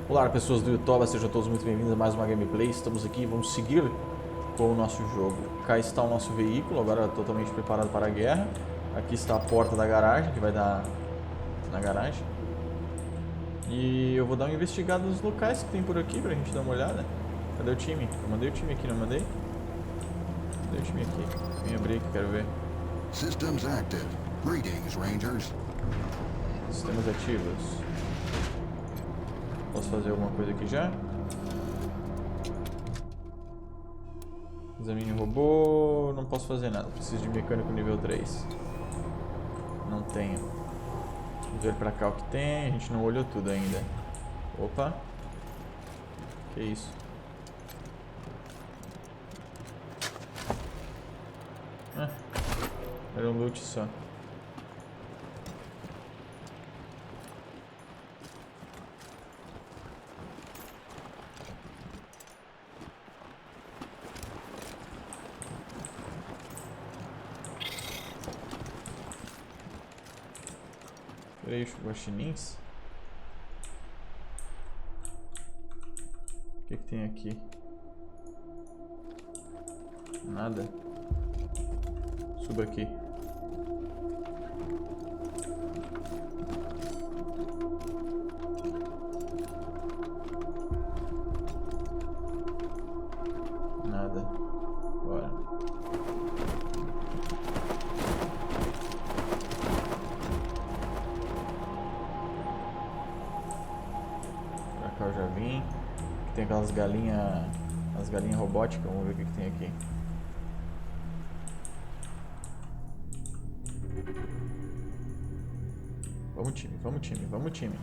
Olá pessoas do YouTube, sejam todos muito bem-vindos a mais uma gameplay. Estamos aqui, vamos seguir com o nosso jogo. Cá está o nosso veículo, agora totalmente preparado para a guerra. Aqui está a porta da garagem, que vai dar na garagem. E eu vou dar uma investigada nos locais que tem por aqui pra gente dar uma olhada. Cadê o time? Eu mandei o time aqui, não mandei? Cadê o time aqui? Vem abrir aqui, quero ver. Systems active. Greetings, Rangers. Sistemas ativos. Posso fazer alguma coisa aqui já? Examine o robô. Não posso fazer nada. Preciso de mecânico nível 3. Não tenho. Vamos ver pra cá o que tem. A gente não olhou tudo ainda. Opa. Que isso? Ah, era um loot só. Três guaxinins. O que tem aqui? Nada. Suba aqui. Nada. Bora. Pra cá eu já vim. Aqui tem aquelas galinhas. As galinhas robóticas. Vamos ver o que tem aqui. Vamos time, vamos time, vamos time.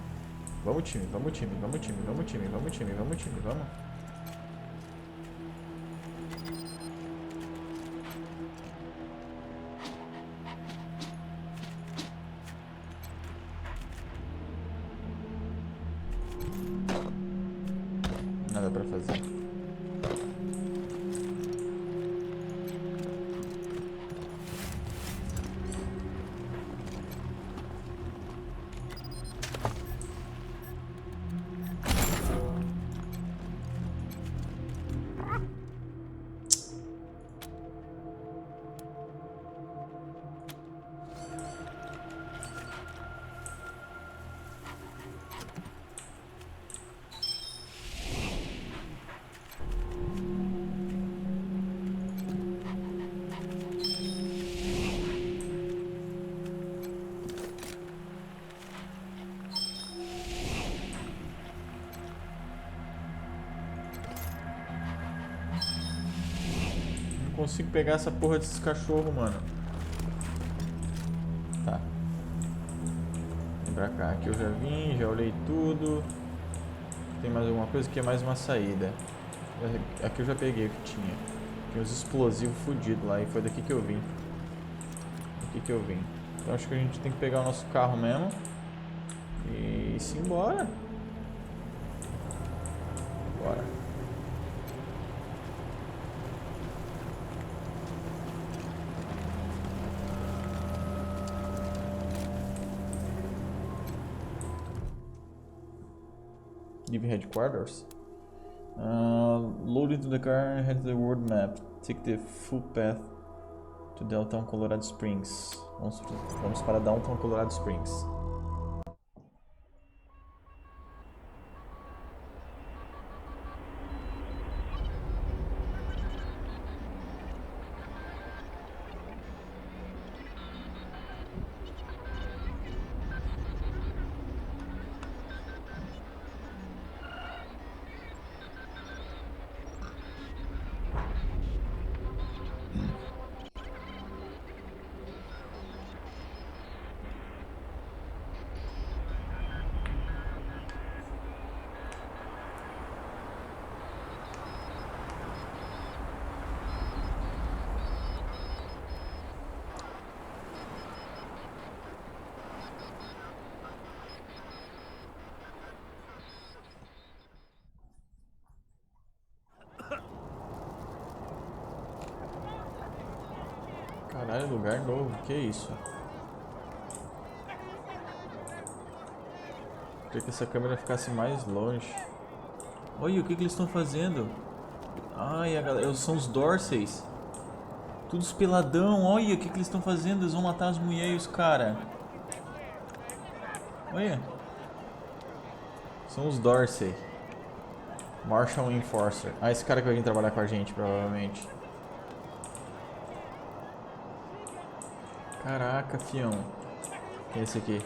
Vamos time, vamos time, vamos time, vamos time, vamos time, vamos time, vamos. Nada pra fazer. Não consigo pegar essa porra desses cachorros, mano. Tá. Vem pra cá. Aqui eu já vim, já olhei tudo. Tem mais alguma coisa? Aqui é mais uma saída. Aqui eu já peguei o que tinha. Tinha uns explosivos fodidos lá e foi daqui que eu vim. Daqui que eu vim. Então acho que a gente tem que pegar o nosso carro mesmo. E simbora. Bora. Leave headquarters. Load into the car and head to the world map. Take the full path to Downtown Colorado Springs. Vamos para Downtown Colorado Springs. Caralho, lugar novo, que isso? Queria que essa câmera ficasse mais longe. Olha, o que eles estão fazendo? Ai, a galera, são os DOrseys. Todos peladão. Olha, o que eles estão fazendo? Eles vão matar as mulheres, cara. Olha. São os DOrseys. Marshal Enforcer. Ah, esse cara que vai vir trabalhar com a gente, provavelmente. Caraca, fião. Quem é esse aqui?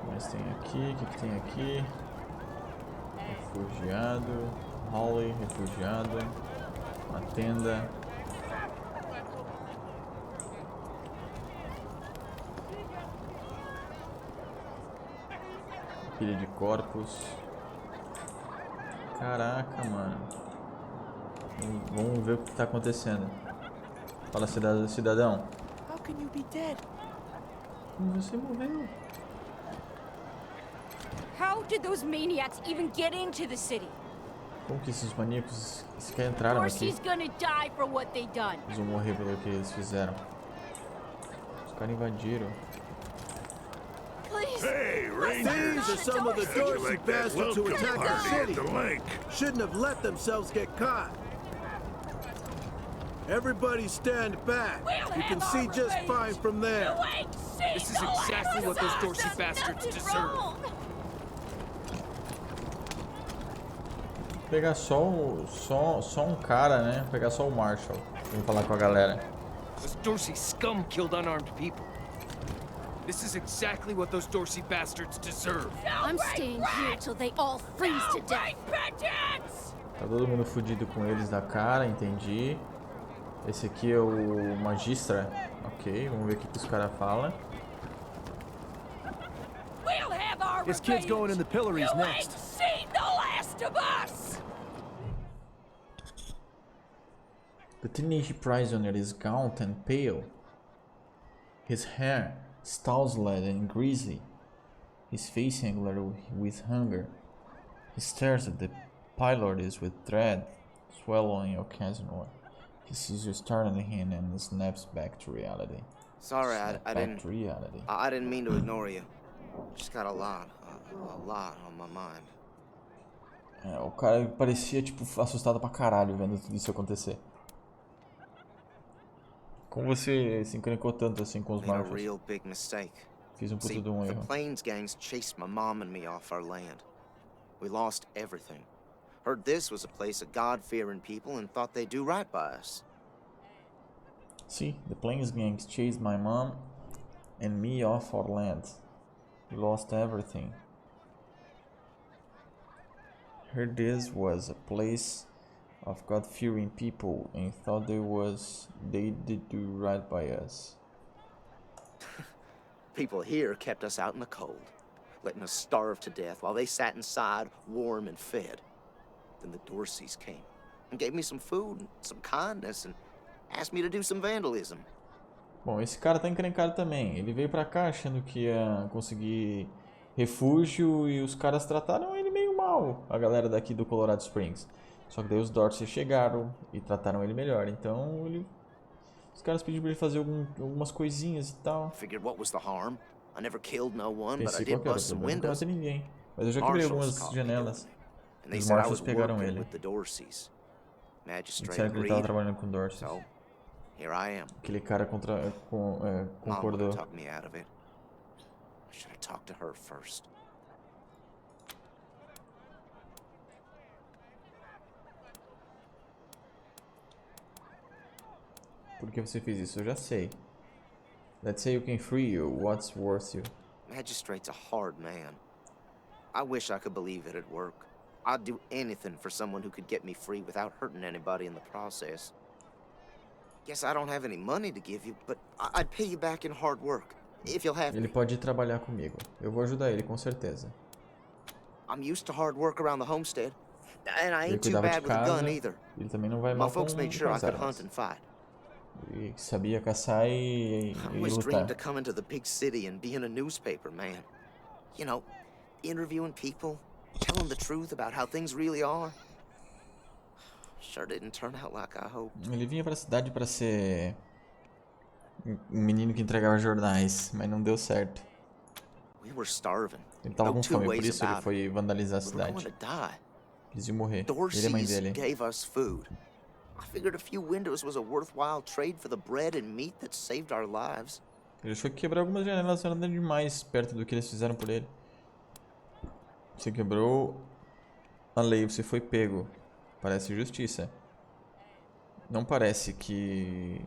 Mas tem aqui, o que tem aqui? Refugiado. Holly, refugiado. Uma tenda. Pilha de corpos. Caraca, mano. Vamos ver o que tá acontecendo. Fala, cidadão. How can you be dead? Como você morreu? How did those maniacs even get into the city? Como que esses maníacos sequer entraram aqui? Dorsey's gonna die for what they done. Eles vão morrer pelo que eles fizeram. Os caras invadiram. Please. Hey, These are some of the Dorsey bastards who attacked the city. Shouldn't have let themselves get caught. Everybody stand back. You can see just fine from there. This is exactly what those Dorsey bastards deserve. Pegar só um cara, né? Pegar só o Marshall. Vamos falar com a galera. Those Dorsey scum killed unarmed people. This is exactly what those Dorsey bastards deserve. I'm staying here till they all freeze to death. Tá todo mundo fudido com eles da cara, entendi. Esse aqui é o Magistra. Ok, vamos ver o que os caras falam. This kid's going in the pillories next. The teenage prisoner is gaunt and pale. His hair tousled and greasy. His face angular with hunger. He stares at the pillories with dread, swallowing occasionally. He sees you startling him and snaps back to reality. Sorry, I didn't. Reality. I didn't mean to ignore you. Just got a lot on my mind. É, o cara parecia tipo assustado pra caralho vendo tudo isso acontecer. Como você se encrencou tanto assim com os Made a Marshals? real big mistake. Fiz um puto See, de um the erro. Plains gangs chased my mom and me off our land. We lost everything. Heard this was a place of God-fearing people and thought they'd do right by us. See, the Plains gangs chased my mom and me off our land. We lost everything. Heard this was a place of God-fearing people and thought they did do right by us. People here kept us out in the cold, letting us starve to death while they sat inside, warm and fed. Then the Dorseys came and gave me some food and some kindness and asked me to do some vandalism. Bom, esse cara tá encrencado também. Ele veio pra cá achando que ia conseguir refúgio e os caras trataram ele meio mal, a galera daqui do Colorado Springs. Só que daí os Dorseys chegaram e trataram ele melhor. Então os caras pediram pra ele fazer algumas coisinhas e tal. Figured what was the harm? I never killed no one, but I Pensei did qual que era o bust some problema, não windows. matei ninguém. Mas eu já quebrei algumas janelas. And they Os said I Marshals was pegaram working ele. with the Dorseys. Magistrate Disseram que ele tava agreed. trabalhando com Dorseys. So, here I am. Aquele cara Mom concordou. would have talked me out of it. I should have talked to her first. Por que você fez isso? Eu já sei. Let's say you can free you. What's worth you? Magistrate's a hard man. I wish I could believe it'd work. I'd do anything for someone who could get me free without hurting anybody in the process. Guess I don't have any money to give you, but I'd pay you back in hard work, if you'll have Ele me. pode ir trabalhar comigo. Eu vou ajudar ele, com certeza. I'm used to hard work around the homestead, and I Ele ain't too cuidava de bad with a gun casa. either. Ele também não vai My mal folks com made sure I as could armas. hunt and fight. E sabia caçar I e always lutar. dreamed of coming to the big city and being a newspaper man. You know, interviewing people, telling the truth about how things really are. Sure didn't turn out like I hoped. Ele vinha pra cidade pra ser um menino que entregava jornais, mas não deu certo. We were starving. Ele tava No com two fome, por ways isso ele about it. foi vandalizar a We were going cidade. to die. Eles iam morrer. Ele e a mãe DOrseys dele. gave us food. I figured a few windows was a worthwhile trade for the bread and meat that saved our lives. Ele achou que quebrar algumas janelas era nada demais perto do que eles fizeram por ele. Você quebrou a lei, você foi pego. Parece justiça. Não parece que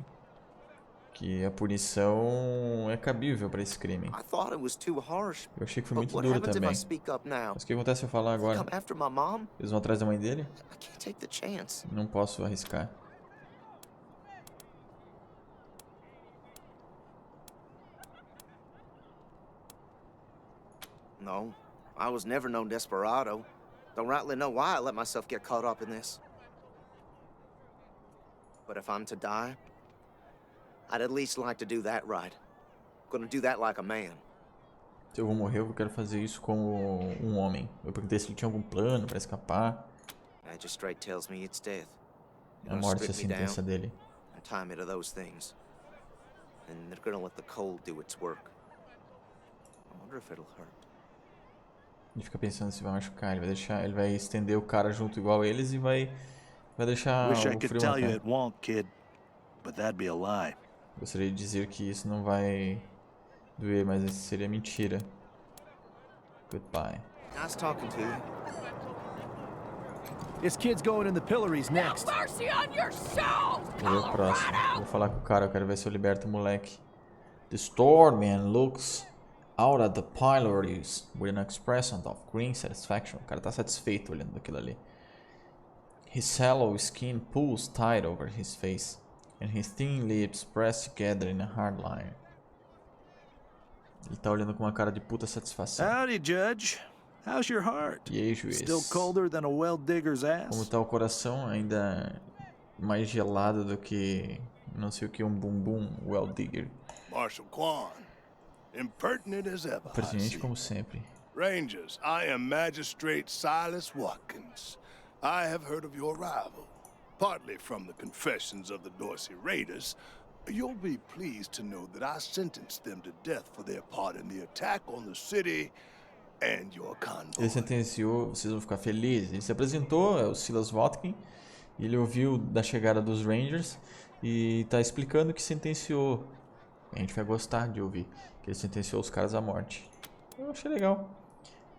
a punição é cabível para esse crime. I thought it was too harsh. Eu achei que foi But muito what duro happens if também. I speak up now? Mas o que acontece se eu falar agora? Come after my mom? Eles vão atrás da mãe dele? I can't take the chance. Não posso arriscar. No, I was never no desperado. Don't rightly know why I let myself get caught up in this. But if I'm to die, I'd at least like to do that right. Gonna do that like a man. Se eu vou morrer, eu quero fazer isso como um homem. Eu perguntei se ele tinha algum plano para escapar. Magistrate tells me it's death. A morte é a sentença dele. And tie me to those things. And they're gonna let the cold do its work. I wonder if it'll hurt. Ele fica pensando se vai machucar, ele vai estender o cara junto igual a eles e vai deixar Wish I o could frio tell you matar. it won't, kid, but that'd be a lie. Gostaria de dizer que isso não vai doer, mas isso seria mentira. Goodbye. Nice talking to you. This kid's going in the pillories next. Mercy on your soul, Vou ver o próximo. Vou falar com o cara, eu quero ver se eu liberto o moleque. The storeman looks out at the pillories with an expression of green satisfaction. O cara tá satisfeito olhando aquilo ali. His sallow skin pulls tight over his face, and his thin lips press together in a hard line. Ele tá olhando com uma cara de puta satisfação. Howdy, Judge. How's your heart? E aí, juiz? Still colder than a well-digger's Como ass? tá o coração? Ainda mais gelado do que não sei o que, um bumbum well digger. Marshal Quan, impertinent as ever, I Pertinente see. como sempre. Rangers, I am Magistrate Silas Watkins. I have heard of your arrival, partly from the confessions of the Dorsey raiders. You'll be pleased to know that I sentenced them to death for their part in the attack on the city and your convoy. Ele sentenciou, vocês vão ficar felizes. Ele se apresentou, é o Silas Watkins, e ele ouviu da chegada dos Rangers e tá explicando que sentenciou. A gente vai gostar de ouvir que ele sentenciou os caras à morte. Eu achei legal.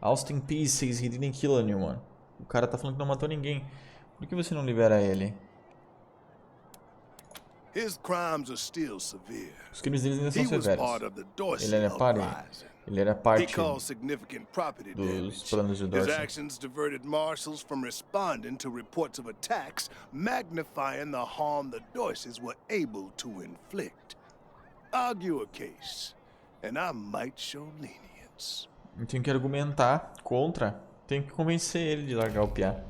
Austin Pease says he didn't kill anyone. O cara tá falando que não matou ninguém. Por que você não libera ele? His crimes are still severe. Os crimes deles ainda He são was severos. part of the Dorsey Ele era uprising. parte He caused significant property dos damage. planos de His Dorsey. actions diverted marshals from responding to reports of attacks, magnifying the harm the Dorseys were able to inflict. Argue a case, and I might show lenience. Eu tenho que argumentar contra. Tenho que convencer ele de largar o piá.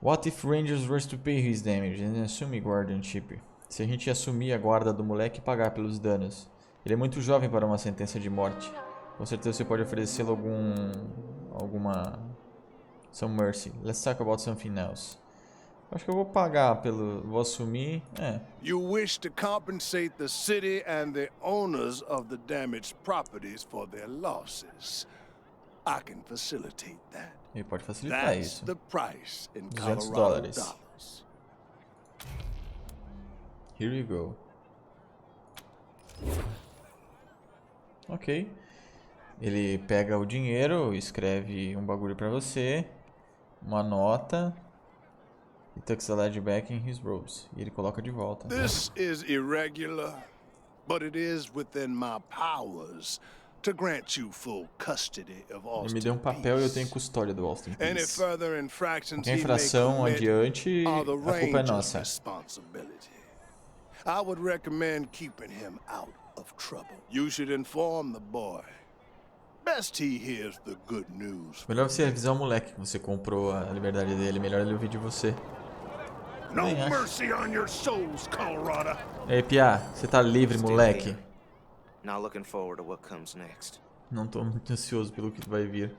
What if Rangers were to pay his damage and assume guardianship? Se a gente assumir a guarda do moleque e pagar pelos danos. Ele é muito jovem para uma sentença de morte. Com certeza você pode oferecê-lo alguma... some mercy. Let's talk about something else. Acho que eu vou pagar pelo... vou assumir... You wish to compensate the city and the owners of the damaged properties for their losses. I can facilitate that. Ele pode facilitar That's isso. the price in $200. Colorado dollars. Here you go. Ok. Ele pega o dinheiro, escreve um bagulho pra você, uma nota, e tucks the ledger back in his robes. E ele coloca de volta. This is irregular, but it is within my powers to grant you full custody of Ele Austin me deu um papel e eu tenho Peace. custódia do Austin Any Peace. further infractions Qualquer he may infração commit adiante, are the a culpa é Rangers' nossa. responsibility. I would recommend keeping him out of trouble. You should inform the boy. Best he hears the good news. Melhor você avisar o moleque que você comprou a liberdade dele. Melhor ele ouvir de você. No Nem acho. mercy on your souls, Colorado. Ei, Pia, você tá livre, Still moleque? here. Now looking forward to what comes next. Não tô muito ansioso pelo que vai vir.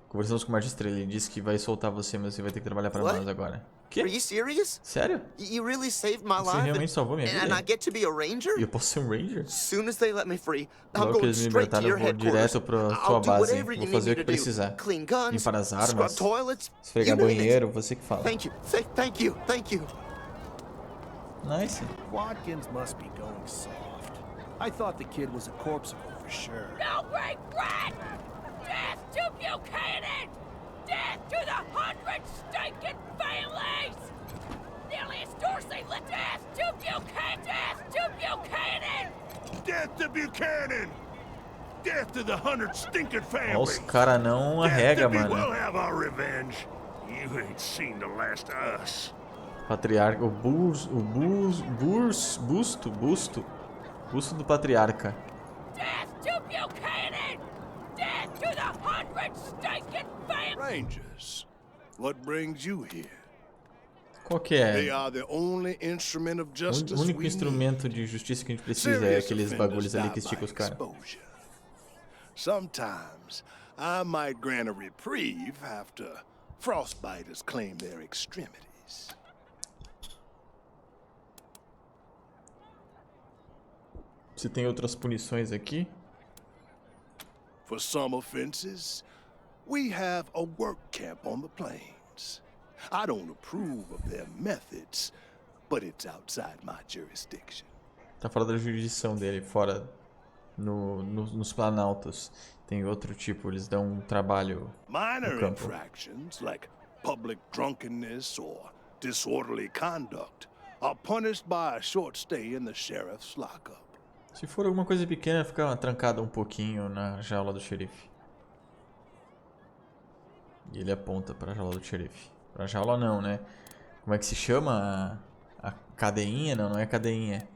Conversamos com o Magistrado, ele disse que vai soltar você, mas você vai ter que trabalhar pra What? nós agora. Are Que? you serious? Sério? You really saved my Você life realmente salvou minha and I vida? get to be a ranger? E eu posso ser um ranger? As soon as they let me free, I'm Logo que going eles me straight to libertarem, eu your vou headquarters. direto pra I'll tua do base. whatever you Vou need fazer me o que to do. precisar. Clean guns, Limpar as scrub armas, toilets, esfregar you name it. banheiro, você que fala. Thank you, thank you, thank you. Nice. Watkins must be going soft. I thought the kid was a corpsicle for sure. No regret! Death to Buchanan! Death to the 100 stinking families! Nearly Dorsey, let death to Buchanan! Death to Buchanan! Death to Buchanan! Death to the 100 stinking Ó, os families! cara não Death arrega, to be, mano. we'll have our revenge. You ain't seen the last of us. Patriarca, busto do patriarca. Death to Buchanan! Death to the 100 stinking families! Rangers, what brings you here? Qual que They é? are the only instrument of justice O único we need. instrumento de justiça que a gente precisa é Serious aqueles offenders bagulhos ali die que estica by os caras. exposure. Sometimes I might grant a reprieve after frostbiters claim their extremities. Você tem outras punições aqui? For some offenses, we have a work camp on the plains. I don't approve of their methods, but it's outside my jurisdiction. Tá fora da jurisdição dele, fora nos planaltos. Tem outro tipo, eles dão um trabalho Minor no campo. infractions like public drunkenness or disorderly conduct are punished by a short stay in the sheriff's lockup. Se for alguma coisa pequena, fica trancada um pouquinho na jaula do xerife. E ele aponta pra jaula do xerife. Pra jaula não, né? Como é que se chama? A cadeinha? Não, não é cadeinha.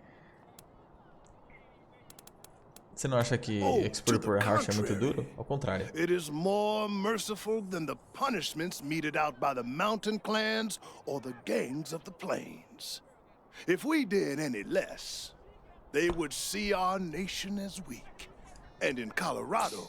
Você não acha que expor por harsh é muito duro? Ao contrário. It is more merciful than the punishments meted out by the mountain clans or the gangs of the plains. If we did any less, they would see our nation as weak. And in Colorado,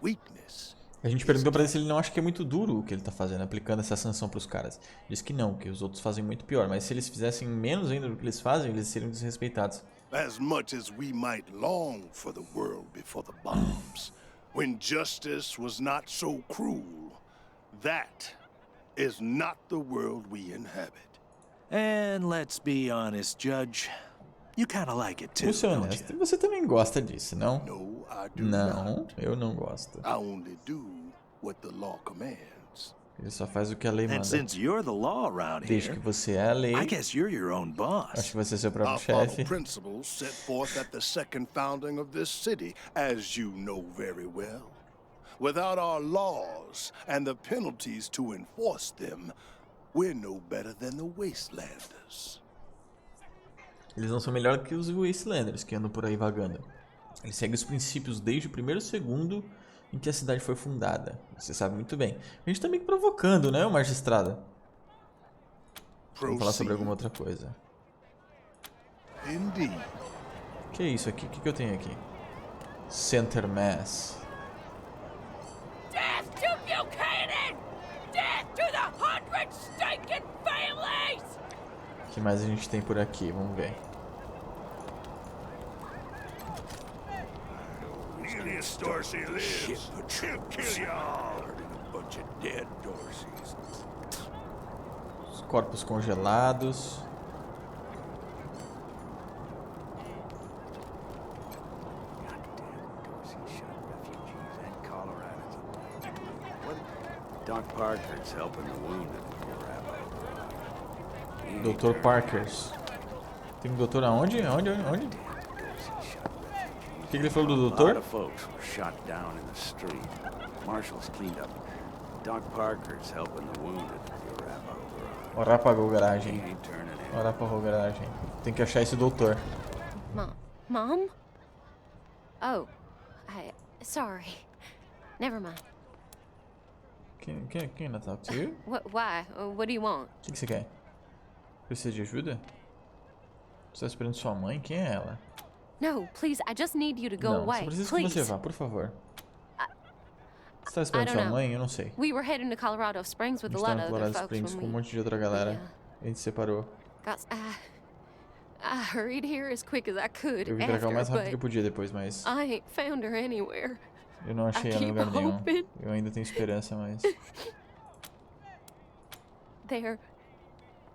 weakness. A gente perguntou pra ele se ele não acha que é muito duro o que ele tá fazendo, aplicando essa sanção pros caras. Diz que não, que os outros fazem muito pior. Mas se eles fizessem menos ainda do que eles fazem, eles seriam desrespeitados. As much as we might long for the world before the bombs, when justice was not so cruel, that is not the world we inhabit. And let's be honest, Judge. You kinda like it too, Vou ser don't honesto, you? você também gosta disso, não? No, I do Não, not. eu não gosto. I only do what the law commands. Ele só faz o que a lei And manda. since you're the law around Desde here, que você é a lei, I guess you're your own acho boss. que você é seu próprio I follow chefe. principles set forth at the second founding of this city, as you know very well. Without our laws and the penalties to enforce them, we're no better than the Wastelanders. Eles não são melhor que os Wastelanders que andam por aí vagando. Eles seguem os princípios desde o primeiro segundo em que a cidade foi fundada. Você sabe muito bem. A gente tá meio que provocando, né, o magistrado? Vamos falar sobre alguma outra coisa. Indeed. Que é isso aqui? O que eu tenho aqui? Center Mass. Death to Buchanan! Death to the 100 stinking families! O que mais a gente tem por aqui? Vamos ver. Nearest Dorsey lives. She'll kill y'all. A bunch of dead Dorseys. Os corpos congelados. Doc Parker's helping the wounded. Dr. Parkers. Tem um doutor aonde? Onde? O que ele falou do A lot doutor? of folks were shot down in the street. Marshals cleaned up. Doc Parker's helping the wounded. Ora apagou a He garagem. ain't turning in. Ora apagou a garagem. Tem que achar esse doutor. Mom? Oh, sorry. Never mind. Can I talk to you? Why? What do you want? O que você quer? Precisa de ajuda? Você tá esperando sua mãe? Quem é ela? No, please, I just need you to go Não, away. só preciso Please. que você vá, por favor. Você tá esperando I don't sua know. mãe? Eu não sei. We were heading to Colorado Springs A with a gente tá lot no of Colorado other folks Springs com um when monte de outra galera. A gente se separou. I hurried here as quick as I could Eu vim pra cá o mais after, rápido que eu but podia depois, mas I ain't found her anywhere. eu não achei I ela em keep lugar nenhum. hoping. Eu ainda tenho esperança, mas...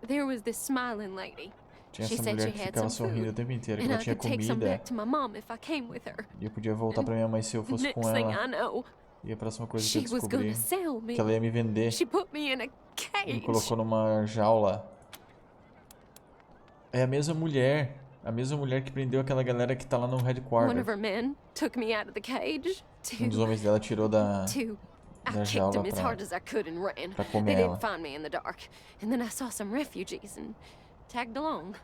There was this smiling lady. Tinha She essa said mulher she que had ficava some sorrindo o food, tempo inteiro, que and ela I tinha could take some comida. back to my mom if I came with her. E eu podia voltar pra minha mãe se eu fosse Next com thing ela. I know, E a próxima coisa que eu she was gonna descobri, sell me. que ela ia me vender. She put me in a Me cage. colocou numa jaula. É a mesma mulher. A mesma mulher que prendeu aquela galera que tá lá no One of headquarter. her men took me out of the cage Um dos homens dela tirou da I kicked jaula him as hard as I could and ran. pra They comer ela. didn't find me in the dark. And then I saw some refugees and tagged along.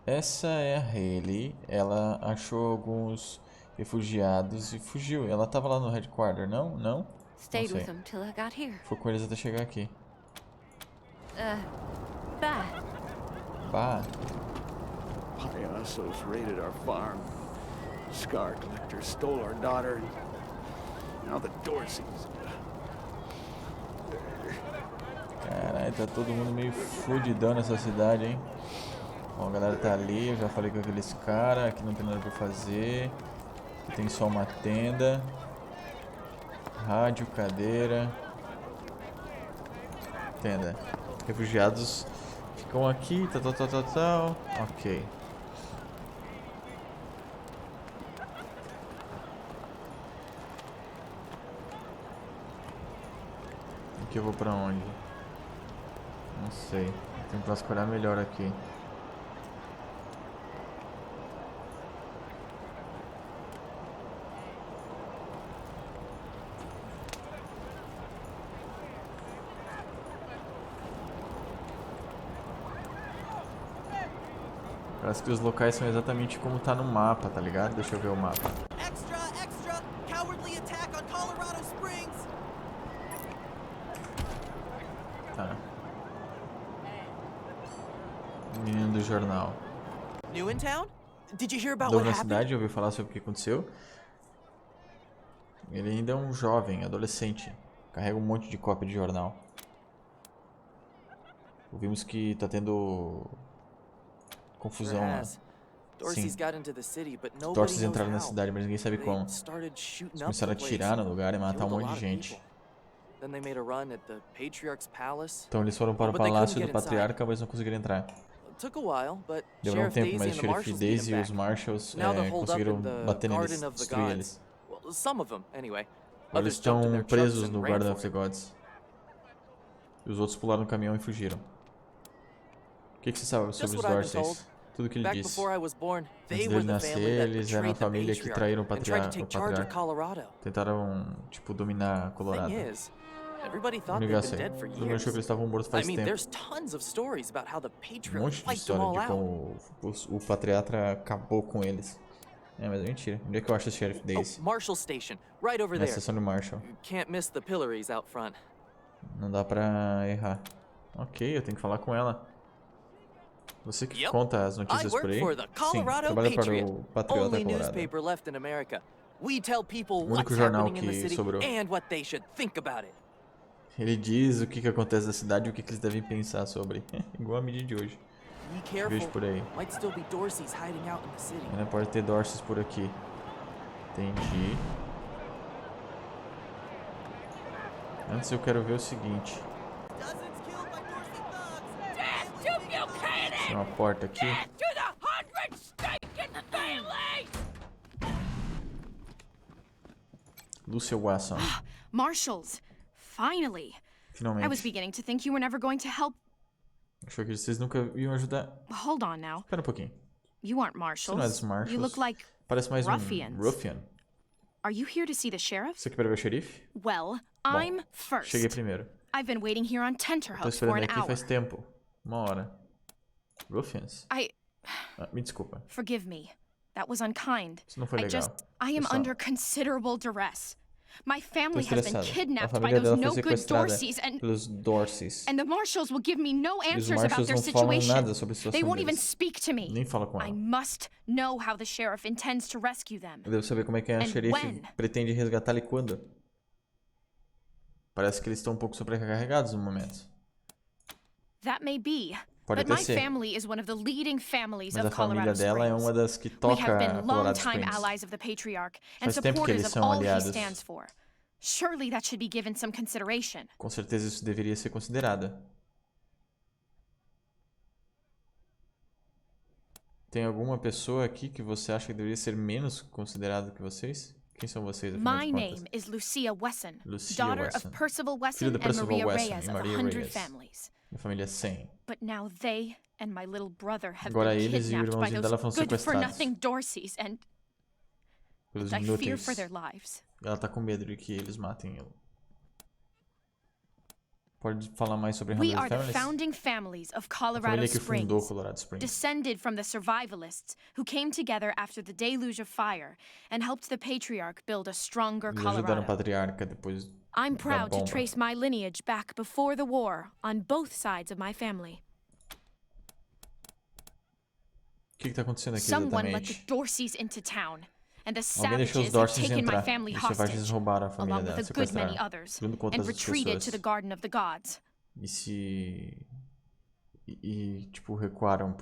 Essa é a Hayley. Ela achou alguns refugiados e fugiu. Ela tava lá no headquarter, não? Não? Stayed Não with sei. them till I got here. Foi com eles até chegar aqui. Bye. Bah. Payasos raided our farm. Scar collectors stole our daughter. And now the Dorseys. Caralho, tá todo mundo meio fudidão nessa cidade, hein? Bom, a galera tá ali, eu já falei com aqueles caras, aqui não tem nada pra fazer. Aqui tem só uma tenda. Rádio, cadeira. Tenda. Refugiados ficam aqui, tal. Ok. Aqui eu vou pra onde? Não sei. Tenho que vasculhar melhor aqui. Parece que os locais são exatamente como tá no mapa, tá ligado? Deixa eu ver o mapa. Extra! Cowardly attack on Colorado Springs! Tá. Menino do jornal. New in town? Did you hear about Novo what na happened? cidade, ouviu falar sobre o que aconteceu? Ele ainda é um jovem, adolescente. Carrega um monte de cópia de jornal. Ouvimos que tá tendo confusão lá. Dorsey's Sim. got into the city, but Os nobody Dorseys knows entraram na how. cidade, mas ninguém sabe They como. started shooting Eles up começaram a the place, atirar no lugar e matar um killed a monte de lot of gente. people. Then they made a run at the Patriarch's palace. Então eles foram para o But they palácio couldn't do get inside. patriarca, mas não conseguiram entrar. Took a while, but Demorou um Sheriff tempo, Daisy mas and o the Sheriff Marshals Daisy e beat os them back. Marshals Now they're holed up conseguiram in the bater neles, Garden of the destruir Gods. eles. Well, some of them, anyway. Agora eles Others jumped in estão their presos trucks and no ran Garden for of the it. Gods. E os outros pularam no caminhão e fugiram. O que você sabe sobre os Just what I've been Dorseys? Tudo que ele Back disse. before I was born, they Antes were dele the nascer, family that eles eram a betrayed the família que patriarch traíram o and tried to take charge of patriarca. Colorado. Tentaram, tipo, dominar Colorado. Thing is, everybody O thought they'd negócio been é, dead for todo mundo years. achou que eles estavam mortos I faz mean, tempo. there's tons of stories about how the Um patriarch monte de wiped them história all de out. como o patriarca acabou com eles. É, mas é mentira. Onde é que eu acho o Sheriff Daisy? Oh, Marshall Station, right over Na there. estação do Marshall. Can't miss the pillories out front. Não dá pra errar. Ok, eu tenho que falar com ela. Você que conta as I notícias por work aí? for the Sim, Colorado trabalha para Patriot, o Patriota only Colorado. newspaper left in America. We tell people O único what's jornal happening in the que city sobrou. and what they should think about it. Ele diz o que acontece na cidade e o que eles devem pensar sobre. Igual a mídia de hoje. Be careful. Vejo por aí. Might still be Dorseys hiding out in the city. Ainda pode ter Dorseys por aqui. Entendi. Antes eu quero ver o seguinte. Tem uma porta aqui. To the 100 stinking families! Lucia Watson. Marshals! Finally! I was Finalmente. beginning to think you were never going to help. Achou que vocês nunca iam ajudar? Hold on now. Espera um pouquinho. You aren't Você não é dos marshals. Marshals? You look like Parece mais ruffians. um ruffian. Are you here to see the sheriff? Você aqui para ver o xerife? Well, I'm first. Cheguei primeiro. I've been waiting here on Tô tenterhooks for esperando an aqui hour. faz tempo. Uma hora. Ruffians? Me desculpa. Forgive me. That was unkind. Isso não foi legal. I am Pessoal. under considerable duress. My family has been A kidnapped by família those dela no foi good sequestrada Dorseys pelos DOrseys. and the marshals will give me no E os answers about marshals their não falam situation. nada sobre a situação They won't even deles. speak to me. Nem fala com I ela. must know how the sheriff intends to rescue them. Eu devo saber como é que a And xerife when? pretende resgatá-la e quando. Parece que eles estão um pouco sobrecarregados no momento. That may be. Pode But até my ser. family is one of the leading families Mas a of família Colorado dela é Springs. uma das que We toca have been Colorado longtime Springs. allies of the patriarch and Faz tempo que supporters eles of são all he aliados. stands for. Surely that should be given some consideration. Com certeza isso deveria ser considerado. Tem alguma pessoa aqui que você acha que deveria ser menos considerado que vocês? Quem são vocês, afinal My de name contas? is Lucia Wesson, Lucia daughter Wesson. of Percival Filho Wesson do and Percival Maria Wesson Reyes e of Maria 100 Reyes. families. Da família 100. But now they and my little brother have Agora been eles e o kidnapped by irmãozinho dela foram those sequestrados good-for-nothing Dorseys and pelos I fear inúteis. for their lives. Ela tá com medo de que eles matem ela. Pode falar mais sobre We 100 are the Families? founding families of A Colorado família que fundou Springs, Colorado Springs. descended from the survivalists who came together after the deluge of fire and helped the patriarch build a stronger Eles ajudaram a Colorado. patriarca depois I'm da proud to bomba. trace my lineage back before the war on both sides of my family. O que tá acontecendo aqui Someone let the exatamente? Dorseys into town, and the Alguém deixou os savages have Dorseys taken my entrar. family Os selvagens hostage, roubaram a família along with dela, a good many sequestraram. others, Junto com and outras retreated pessoas. to the Garden of the Gods. Tipo, recuaram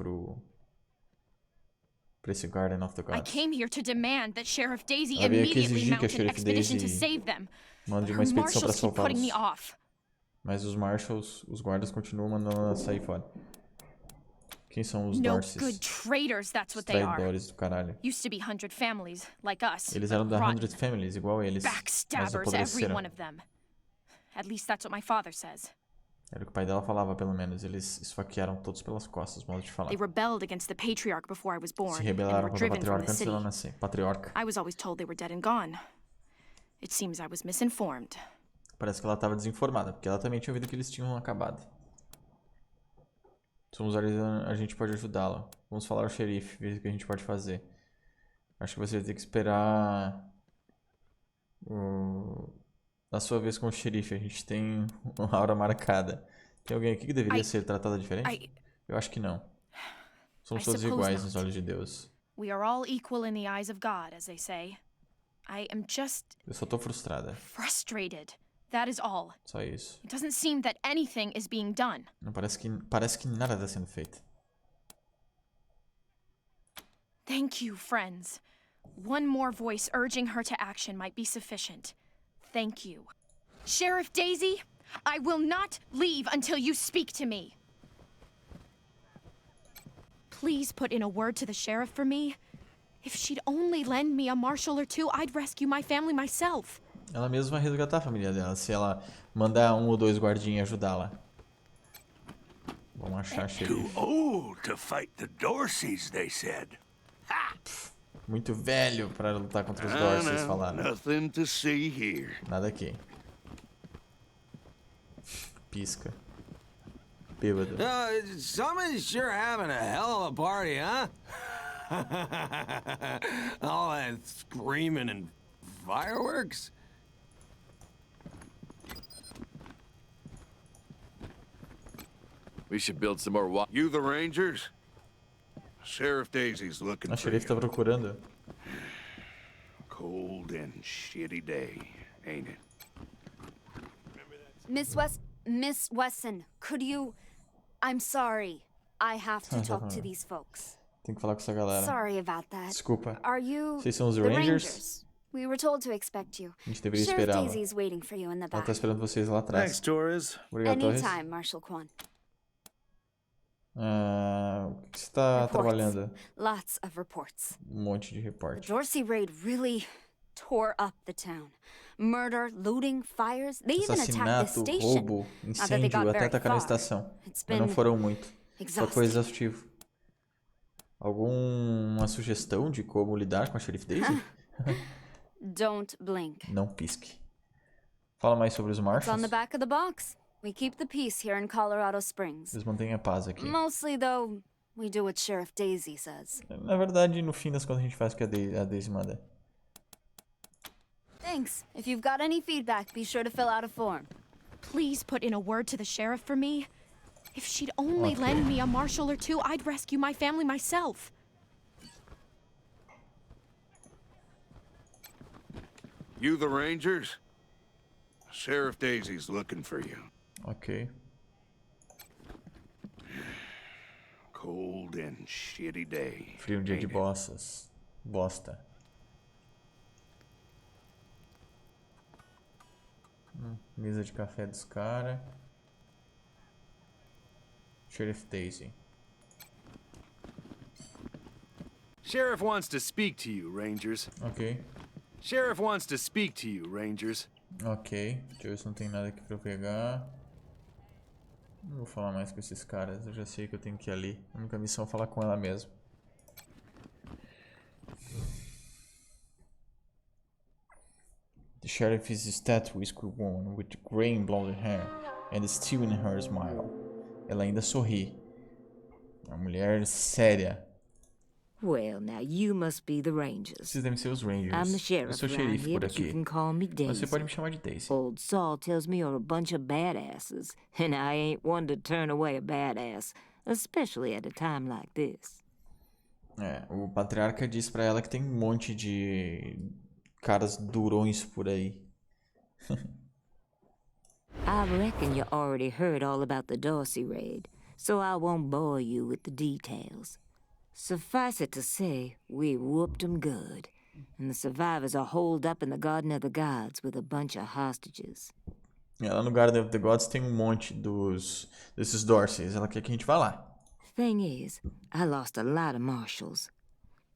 pra esse Garden of the I Gods. came here to demand that Sheriff Daisy Ela veio aqui immediately exigir que a mount an Sheriff expedition to Daisy save them. mande But uma her expedição pra marshals keep putting me salvá-los. off. Mas os marshals, os guardas continuam mandando ela sair fora. Quem são os No Dorseys? good traitors, that's Os what they are. traidores do caralho. Used to be 100 families, like us. Eles eram da rotten 100 Families, igual eles. Mas backstabbers, every apodreceram. one of them. At least that's what my father says. Era o que o pai dela falava, pelo menos. Eles esfaquearam todos pelas costas, modo de falar. They rebelled against the patriarch before I was born, Se and rebelaram were contra o driven from patriarca the antes city. dela nascer. Patriarca. I was always told they were dead and gone. It seems I was misinformed. Parece que ela estava desinformada, porque ela também tinha ouvido que eles tinham acabado. Somos a gente pode ajudá-la. Vamos falar ao xerife, ver o que a gente pode fazer. Acho que você vai ter que esperar a sua vez com o xerife. A gente tem uma hora marcada. Tem alguém aqui que deveria ser tratada diferente? Eu acho que não. Somos todos iguais nos olhos de Deus. We are all equal in the eyes of God, as they say. I am just Eu só tô frustrada. frustrated. That is all. Só isso. It doesn't seem that anything is being done. Não parece que nada está sendo feito. Thank you, friends. One more voice urging her to action might be sufficient. Thank you. Sheriff Daisy, I will not leave until you speak to me. Please put in a word to the sheriff for me. If she'd only lend me a marshal or two, I'd rescue my family myself. Ela mesma vai resgatar a família dela, se ela mandar 1 ou 2 guardinhas ajudá-la. Vamos achar a xerife. Too old to fight the Dorseys, they said. Muito velho para lutar contra os Dorseys, falaram. Nothing to see here. Nada aqui. Pisca. Bêbado. Someone's sure having a hell of a party, huh? All that screaming and fireworks? We should build some more You the Rangers? Sheriff Daisy's looking A for xerife tá you. procurando. Cold and shitty day, ain't it? Miss Wesson, could you... I'm sorry. I have to talk to these folks. Tem que falar com essa galera. Sorry about that. Desculpa. Are you Vocês são os the Rangers? We were told to expect you. A gente deveria Sheriff esperá-la. Daisy's waiting for you in the Ela back. tá esperando vocês lá atrás. Thanks, Torres. Obrigado, Torres. Anytime, Marshal Quan. O que você tá trabalhando? Lots of reports. Monte de The reporte. Dorsey raid really tore up the town. Murder, looting, fires. They even attacked the Assassinato, station. roubo, Not that they got incêndio, até very atacar na far. estação. It's Mas não been foram muito. Só foi exhausting. exaustivo. Alguma sugestão de como lidar com a Sheriff Daisy? Don't blink. Não pisque. Fala mais sobre os It's on Marshals. the back of the box. We keep the peace here in Colorado Springs. Eles mantêm a paz aqui. Mostly, though, we do what Sheriff Daisy says. Na verdade, no fim das contas, a gente faz o que a Daisy manda. Thanks. If you've got any feedback, be sure to fill out a form. Please put in a word to the sheriff for me. If she'd only lend me a marshal or two, I'd rescue my family myself. You the Rangers? Sheriff Daisy's looking for you. Ok. Cold and shitty day. Frio dia de bossas. Bosta. Mesa de café dos caras. Sheriff Daisy. Sheriff wants to speak to you, Rangers. Ok. Sheriff wants to speak to you, Rangers. Ok. Deixa eu ver se não tem nada aqui pra eu pegar. Não vou falar mais com esses caras. Eu já sei que eu tenho que ir ali. A única missão é falar com ela mesmo. The sheriff is a statuesque woman with grey blonde hair and still in her smile. Ela ainda sorri. Uma mulher séria. Well, now you must be the Rangers. Vocês devem ser os Rangers. I'm the sheriff Eu sou around xerife here, por but you aqui. can call me Daisy. Você pode me chamar de Daisy. Old Saul tells me you're a bunch of badasses, and I ain't one to turn away a badass, especially at a time like this. É, o patriarca diz pra ela que tem um monte de caras durões por aí. I reckon you already heard all about the Dorsey raid, so I won't bore you with the details. Suffice it to say, we whooped 'em good, and the survivors are holed up in the Garden of the Gods with a bunch of hostages. Lá no Garden of the Gods tem um monte desses Dorseys. Ela quer que a gente vá lá. Thing is, I lost a lot of marshals.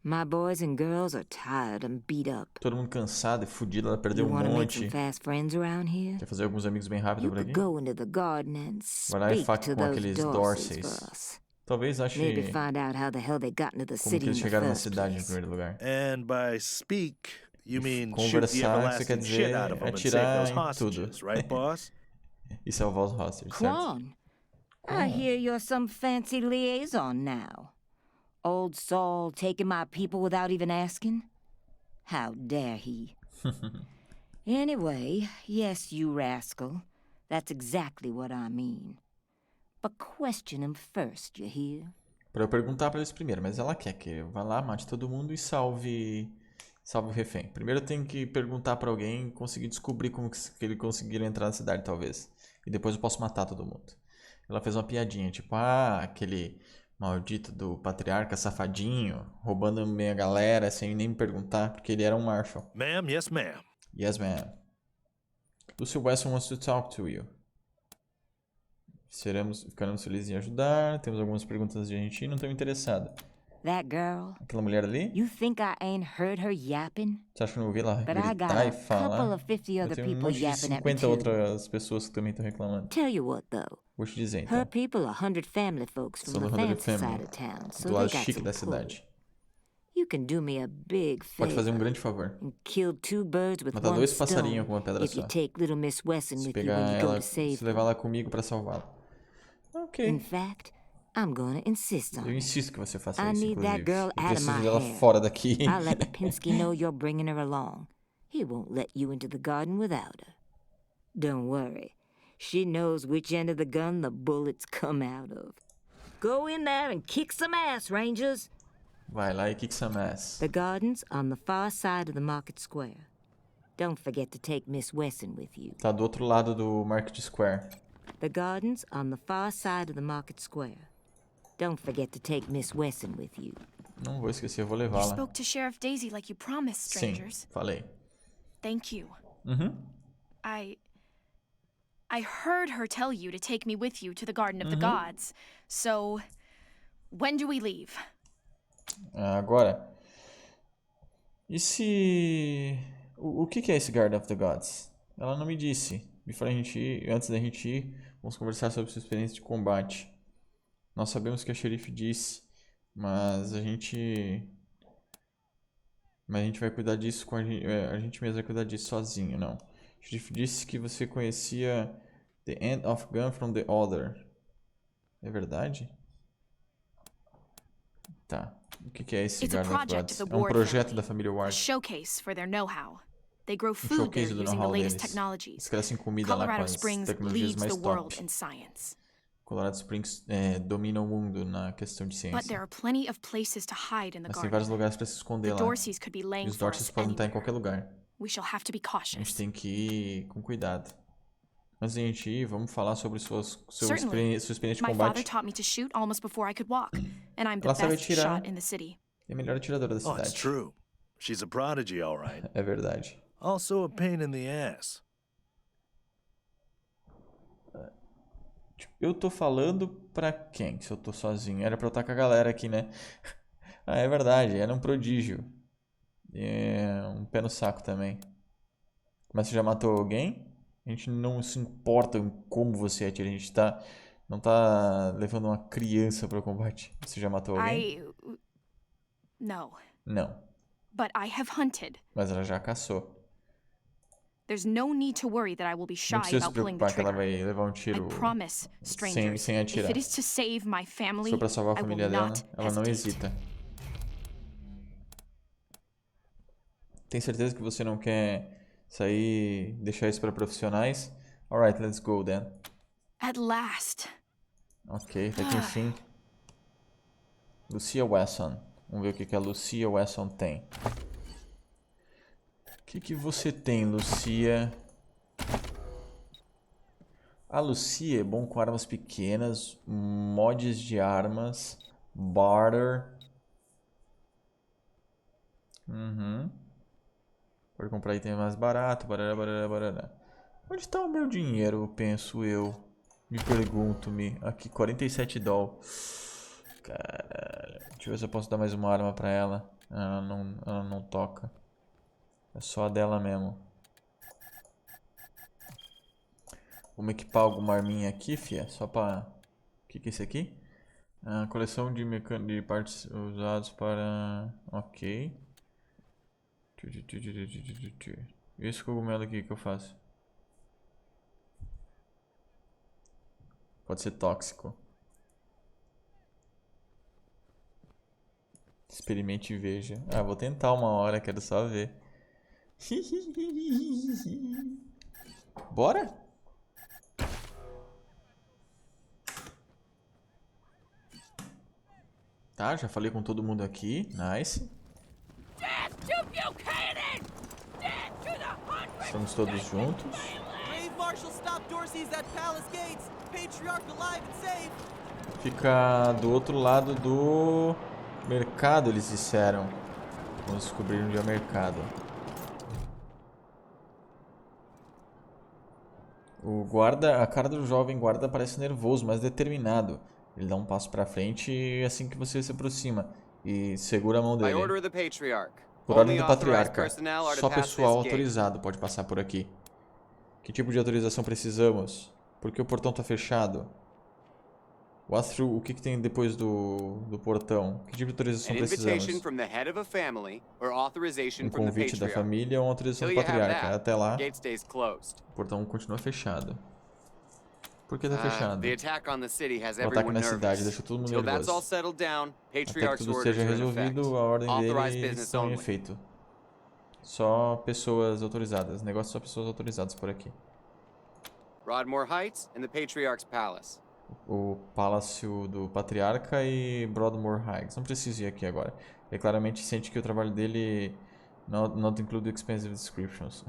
My boys and girls are tired and beat up. Todo mundo cansado e fudido. Ela perdeu um monte. Quer fazer alguns amigos bem rápido por aqui? Go into the garden and vai lá e speak fala to com those aqueles Dorseys Dorseys. Talvez ache Maybe find out how the hell they got into the como city que eles in the chegaram na first cidade em place. primeiro lugar. And by speak, you mean shoot the Conversar, você quer everlasting shit dizer out of them and save atirar those em hostages, tudo. right, boss? E salvar os hostages, certo? Quan, I hear you're some fancy liaison now. Old Saul taking my people without even asking? How dare he? Anyway, yes, you rascal. That's exactly what I mean. But question him first, you hear? Pra eu perguntar pra eles primeiro, mas ela quer que eu vá lá, mate todo mundo e salve o refém. Primeiro eu tenho que perguntar pra alguém, conseguir descobrir como que eles conseguiram entrar na cidade, talvez. E depois eu posso matar todo mundo. Ela fez uma piadinha, tipo, aquele maldito do patriarca safadinho, roubando minha galera sem nem me perguntar, porque ele era um marshal. Ma'am, yes, ma'am. Yes, ma'am. Lucy Wesson wants to talk to you. Ficaremos felizes em ajudar. Temos algumas perguntas de gente, não estou interessado. That girl. Aquela mulher ali? You think I ain't heard her yapping? Você acha que eu não ouvi ela But I got gritar a e falar? couple of 50 other Eu tenho people monte de yapping at me 50 too. outras pessoas que também estão reclamando. Tell you what though. Vou te dizer então. Her people are 100 family folks from São the do 100 fancy family, side of town, so do they lado got chique some da pull. cidade. You can do me a big favor. Pode fazer um grande favor. And kill two birds with Matar one dois passarinhos stone com uma pedra if you só. take little Miss Wesson Se with you pegar when you go ela, to save se levar ela comigo pra salvá-la. Ok. In fact, I'm gonna insist on Eu it. insisto que você faça I isso, need that inclusive. girl Eu out of preciso my dela hair. fora daqui. I'll let Pinsky know you're bringing her along. He won't let you into the garden without her. Don't worry. She knows which end of the gun the bullets come out of. Go in there and kick some ass, Rangers. Vai lá e kick some ass. The garden's on the far side of the market square. Don't forget to take Miss Wesson with you. Tá do outro lado do Market Square. The garden's on the far side of the market square. Don't forget to take Miss Wesson with you. Não vou esquecer, eu vou You levá-la. spoke to Sheriff Daisy like you promised, strangers. Sim, falei. Thank you. Uhum. I heard her tell you to take me with you to the Garden of the Gods. So, when do we leave? Agora. E se... O que é esse Garden of the Gods? Ela não me disse. Before a gente ir, antes da gente ir, vamos conversar sobre sua experiência de combate. Nós sabemos que a xerife disse, mas a gente vai cuidar disso com a gente mesmo vai cuidar disso sozinho, não. A xerife disse que você conhecia The End of Gun from the Other. É verdade? Tá. O que é esse It's a Garden of project Gods? of the É um Ward projeto family. da família A Ward. showcase for their know-how. They grow um food there showcase do using the know-how latest deles. technologies. Eles crescem comida lá com Colorado as Springs tecnologias leads mais the world top. in science. Colorado Springs domina o mundo na questão de But ciência. there are plenty of places to hide in the Mas tem vários garden. lugares para se esconder The lá. Dorseys could be E laying os for Dorseys us podem estar em anywhere. qualquer lugar. We shall have to be A gente cautious. tem que ir com cuidado. Antes de a gente ir, vamos falar sobre sua Certainly. experiência de My father combate. taught me to shoot almost before I could walk, and I'm the Ela sabe best atirar. shot in the city. É a melhor atiradora da Oh, it's cidade. true. She's a prodigy, all right. É verdade. Also a pain in the ass. Eu tô falando pra quem? Se eu tô sozinho. Era pra eu estar com a galera aqui, né? Ah, é verdade. Era um prodígio. É um pé no saco também. Mas você já matou alguém? A gente não se importa em como você atira. A gente não tá levando uma criança pro combate. Você já matou alguém? No. Não. But I have hunted. Mas ela já caçou. There's no need to worry that I will be Não shy precisa se about pulling the preocupar que ela trigger. vai levar um tiro I promise, strangers, sem atirar. if it is to save my family, Se for pra salvar a I will família dela, not ela não hesitate. hesita. Tem certeza que você não quer sair, deixar isso para profissionais? Alright, let's go then. At last. Ok, até que enfim. Lucia Wesson. Vamos ver o que a Lucia Wesson tem. O que você tem, Lucia? A Lucia é bom com armas pequenas, mods de armas, barter. Pode comprar item mais barato, barará, barará, barará. Onde está o meu dinheiro, penso eu? Me pergunto-me. Aqui, 47 doll. Caralho. Deixa eu ver se eu posso dar mais uma arma pra ela. Ela não toca. É só a dela mesmo. Vamos equipar alguma arminha aqui, fia. Só pra... O que é esse aqui? Coleção de partes usados para... Ok. E esse cogumelo aqui que eu faço? Pode ser tóxico. Experimente e veja. Vou tentar uma hora, quero só ver. Bora? Tá, já falei com todo mundo aqui. Nice. Estamos todos juntos. Brave Marshal stop Dorseys at Palace Gates. Patriarch alive and safe. Fica do outro lado do mercado, eles disseram. Vamos descobrir onde é o mercado. O guarda, a cara do jovem guarda parece nervoso, mas determinado. Ele dá um passo pra frente assim que você se aproxima e segura a mão dele. Por ordem do patriarca, só pessoal autorizado pode passar por aqui. Que tipo de autorização precisamos? Por que o portão está fechado? O que tem depois do portão? Que tipo de autorização precisamos? Um convite da família ou uma autorização do patriarca. Até lá, o portão continua fechado. Por que está fechado? O ataque na cidade deixou todo mundo nervoso. Até que tudo esteja resolvido, a ordem dele está em efeito. Só pessoas autorizadas. Negócio só pessoas autorizadas por aqui. Broadmoor Heights and the Patriarch's Palace. O palácio do patriarca e Broadmoor Heights. Não preciso ir aqui agora. Ele claramente sente que o trabalho dele not include expensive descriptions.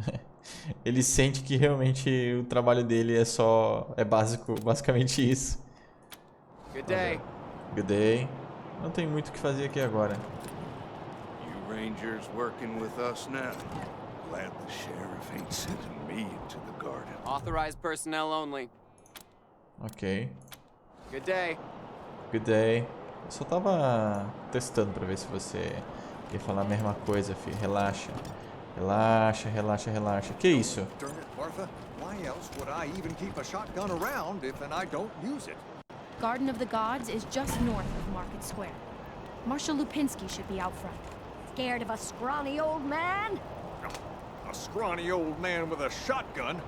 Ele sente que realmente o trabalho dele é basicamente isso. Good day. Good day. Não tem muito o que fazer aqui agora. You Rangers working with us now? Glad the sheriff ain't sending me into the garden. Authorized personnel only. Ok. Good day. Good day. Eu só tava testando pra ver se você ia falar a mesma coisa, filho. Relaxa. Relaxa, relaxa, relaxa. Que isso? Darn it, Martha. Why else would I even keep a shotgun around if I don't use it? Garden of the Gods is just north of Market Square. Marshal Lupinski should be out front. Scared of a scrawny old man? A scrawny old man with a shotgun?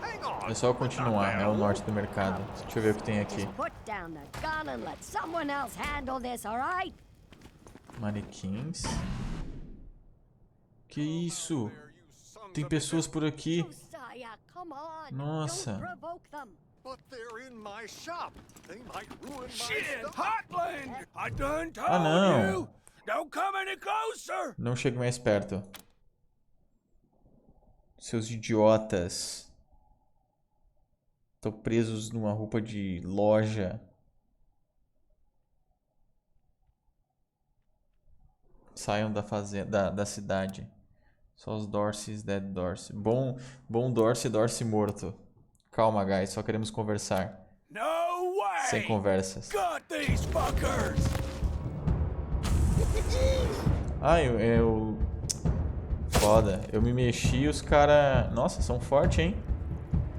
Hang on. É só continuar, é o norte do mercado. Deixa eu ver o que tem aqui. Just put down the gun and let someone else handle this, all right? Manequins. Que isso? Tem pessoas por aqui. Josiah, come on. Nossa. Don't provoke them. But they're in my shop. They might ruin my Shit, stuff. Heartland! I done told Ah, não. you! Don't come any closer! Não chegue mais perto. Seus idiotas. Estão presos numa roupa de loja. Saiam da fazenda, da cidade. Só os Dorseys, dead Dorsey. Bom Dorsey, Dorsey morto. Calma, guys, só queremos conversar. No way! Sem conversas. Got these fuckers! Ah, eu... Foda. Eu me mexi e os caras... Nossa, são fortes, hein?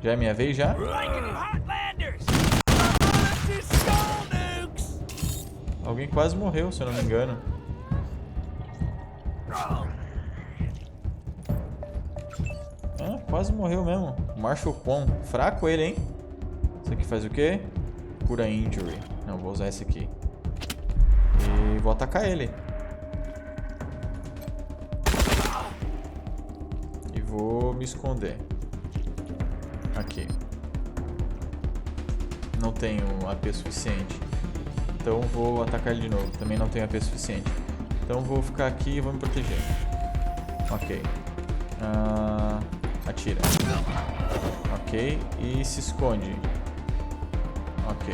Já é minha vez, já? Alguém quase morreu, se eu não me engano. Ah, quase morreu mesmo. Marshall Quan. Fraco ele, hein? Isso aqui faz o quê? Cura injury. Não, vou usar esse aqui. E vou atacar ele. E vou me esconder. Aqui. Não tenho AP suficiente. Então vou atacar ele de novo. Também não tenho AP suficiente. Então vou ficar aqui e vou me proteger. Ok. Atira. Ok. E se esconde. Ok.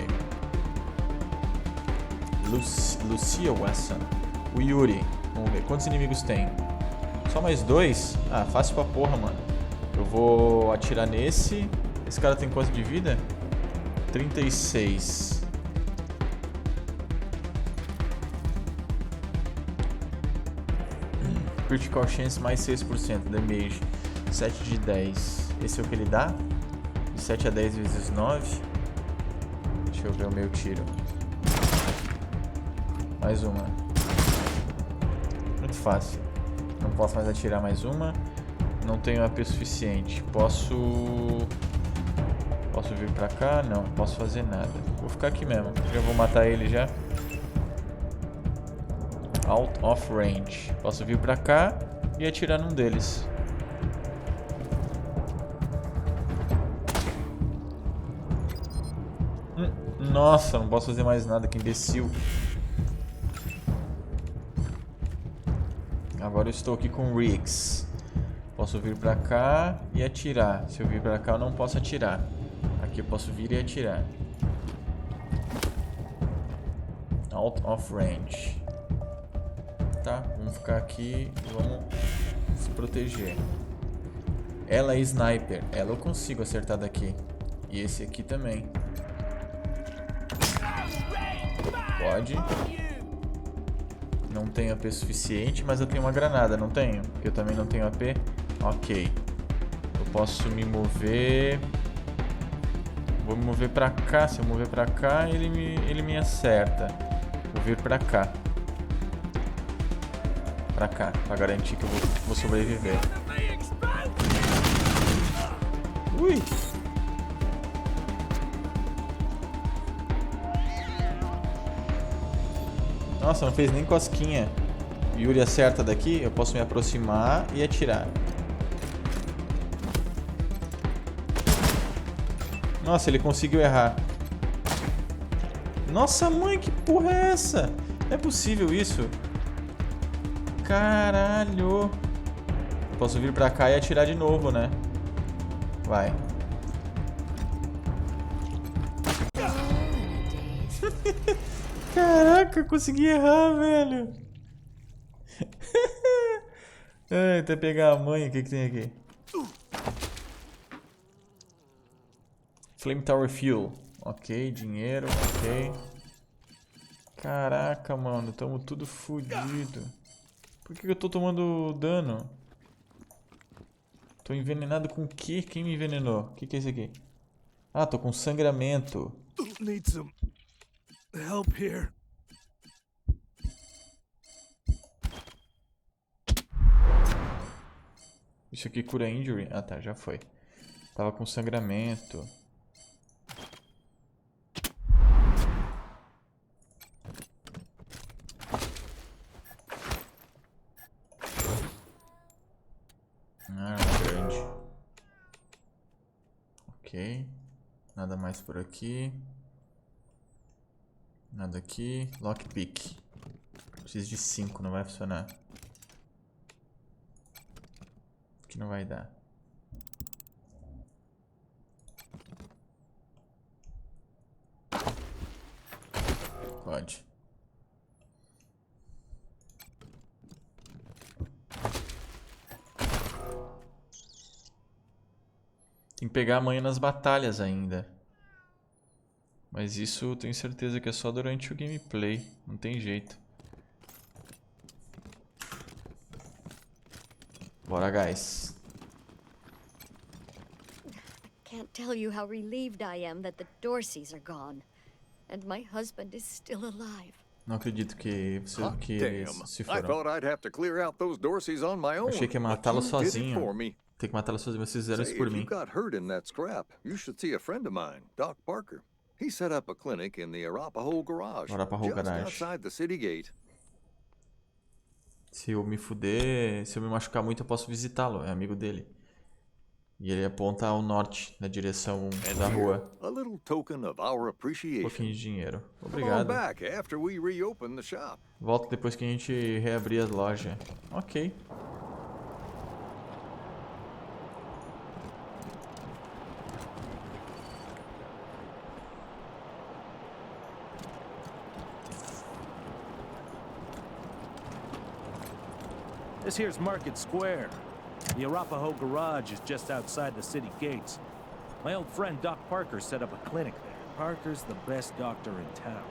Lucia Wesson. O Yuri. Vamos ver. Quantos inimigos tem? Só mais 2? Ah, fácil pra porra, mano. Eu vou atirar nesse. Esse cara tem quanto de vida? 36. Critical chance mais 6%. Damage 7 de 10. Esse é o que ele dá? De 7 a 10 vezes 9. Deixa eu ver o meu tiro. Mais uma. Muito fácil. Não posso mais atirar mais uma. Não tenho AP suficiente. Posso vir pra cá? Não, não posso fazer nada. Vou ficar aqui mesmo. Já vou matar ele já. Out of range. Posso vir pra cá e atirar num deles. Nossa, não posso fazer mais nada, que imbecil. Agora eu estou aqui com Riggs. Posso vir pra cá e atirar. Se eu vir pra cá eu não posso atirar. Aqui eu posso vir e atirar. Out of range. Tá, vamos ficar aqui e vamos se proteger. Ela é sniper. Ela eu consigo acertar daqui. E esse aqui também. Pode. Não tenho AP suficiente, mas eu tenho uma granada, não tenho? Porque eu também não tenho AP. Ok. Eu posso me mover. Vou me mover pra cá. Se eu mover pra cá, ele me acerta. Vou vir pra cá. Pra cá, pra garantir que eu vou sobreviver. Ui! Nossa, não fez nem cosquinha. O Yuri acerta daqui, eu posso me aproximar e atirar. Nossa, ele conseguiu errar. Nossa, mãe, que porra é essa? Não é possível isso. Caralho. Posso vir pra cá e atirar de novo, né? Vai. Caraca, consegui errar, velho. Até pegar a mãe, o que tem aqui? Flame Tower Fuel. Ok, dinheiro, ok. Caraca, mano, tamo tudo fudido. Por que eu tô tomando dano? Tô envenenado com o quê? Quem me envenenou? O que é isso aqui? Ah, tô com sangramento. Need some help here. Isso aqui cura injury? Ah tá, já foi. Tava com sangramento. Ok. Nada mais por aqui. Nada aqui. Lockpick. Preciso de 5, não vai funcionar. Aqui não vai dar. Pode. Tem que pegar amanhã nas batalhas ainda. Mas isso eu tenho certeza que é só durante o gameplay. Não tem jeito. Bora, guys. Can't tell you how relieved I am that the Dorseys are gone. And my husband is still alive. Não acredito que eles se I thought foram. I'd have to clear out those Dorseys on my own. Achei que ia but matá-lo you did it sozinho. for me. Tem que matá-lo sozinho, mas vocês fizeram isso Say, por if mim. you got hurt in that scrap, you should see a friend of mine, Doc Parker. He set up a clinic in the Arapahoe garage, Arapahoe just garage. outside the city gate. Se eu me fuder, se eu me machucar muito, eu posso visitá-lo. É amigo dele. E ele aponta ao norte, na direção da rua. A little token of our Um appreciation. pouquinho de dinheiro. Come on Obrigado. back after we reopen the shop. Volto depois que a gente reabrir a loja. Ok. This here's Market Square. The Arapahoe garage is just outside the city gates. My old friend Doc Parker set up a clinic there. Parker's the best doctor in town.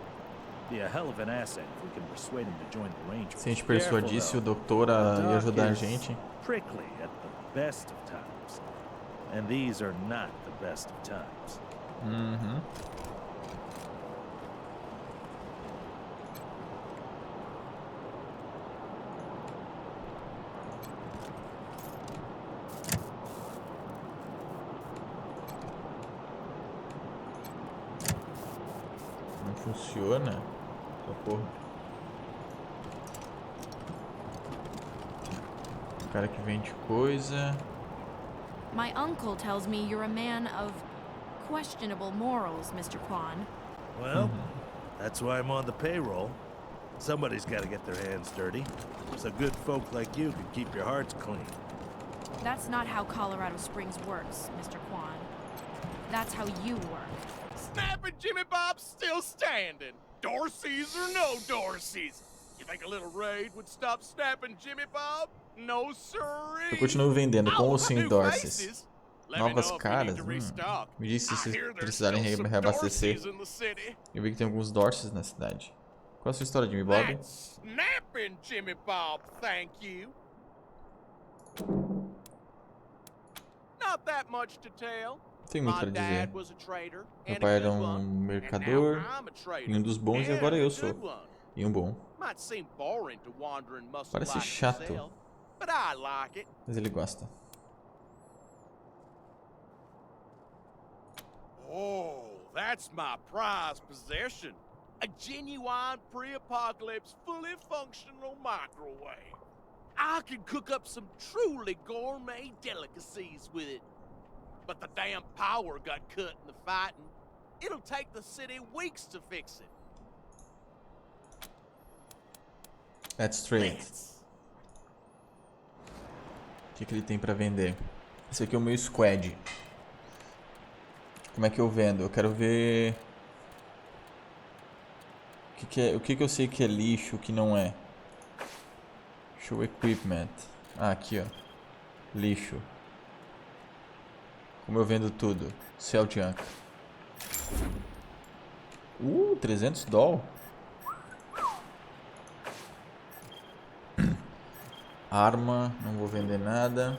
Be a hell of an asset if we can persuade him to join the Rangers. Se a gente persuadisse o doutor a ir ajudar a gente. Prickly at the best of times. And these are not the best of times. Uhum. Não funciona. Essa porra. O cara que vende coisa. My uncle tells me you're a man of questionable morals, Mr. Kwan. Well, that's why I'm on the payroll. Somebody's got to get their hands dirty, so good folk like you can keep your hearts clean. That's not how Colorado Springs works, Mr. Kwan. That's how you work. Snap and Jimmy Bob's still standing. Dorseys or no Dorseys? You think a little raid would stop Snap and Jimmy Bob? No, sirree. Eu continuo vendendo com ou sem Dorseys. Novas caras? Me diz se vocês precisarem reabastecer. Eu vi que tem alguns Dorseys na cidade. Qual é a sua história, Jimmy Bob? Snapping Jimmy Bob, thank you. Not that much to tell. Tem muito pra dizer. Meu pai era um mercador, e um dos bons, e agora eu sou. E um bom. Parece chato, mas ele gosta. Oh, that's my prized possession. A genuine pre-apocalypse, fully functional microwave. I can cook up some truly gourmet delicacies with it. But the damn power got cut in the fighting. It'll take the city weeks to fix it. That's straight. O que ele tem pra vender? Esse aqui é o meu squad. Como é que eu vendo? Eu quero ver... O que eu sei que é lixo, o que não é. Show equipment. Ah, aqui ó. Lixo. Como eu vendo tudo. Sell junk. 300 doll. Arma, não vou vender nada.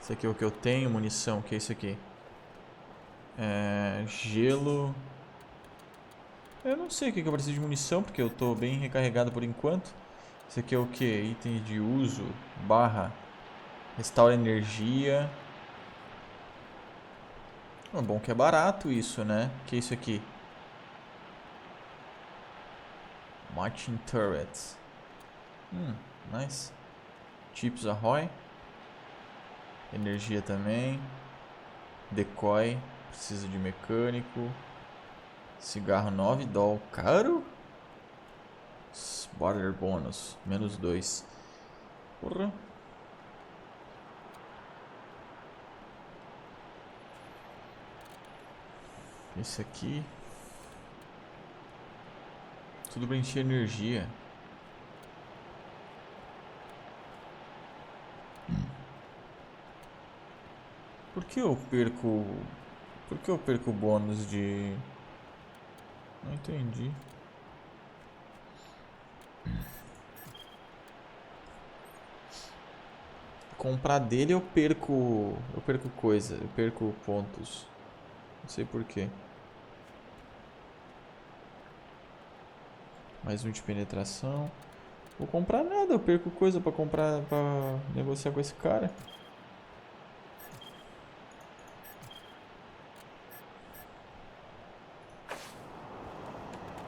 Isso aqui é o que eu tenho. Munição, o que é isso aqui? Gelo. Eu não sei o que eu preciso de munição, porque eu tô bem recarregado por enquanto. Isso aqui é o que? Itens de uso. Restaura energia. É bom que é barato isso, né? O que é isso aqui? Marching turrets. Nice. Chips Ahoy. Energia também. Decoy. Precisa de mecânico. Cigarro 9 doll. Caro? Border bônus. Menos 2. Porra. Esse aqui. Tudo pra encher energia. Por que eu perco... Por que eu perco o bônus de... Não entendi. Comprar dele eu perco coisa, eu perco pontos. Não sei por quê. Mais um de penetração. Vou comprar nada, eu perco coisa pra comprar, pra negociar com esse cara.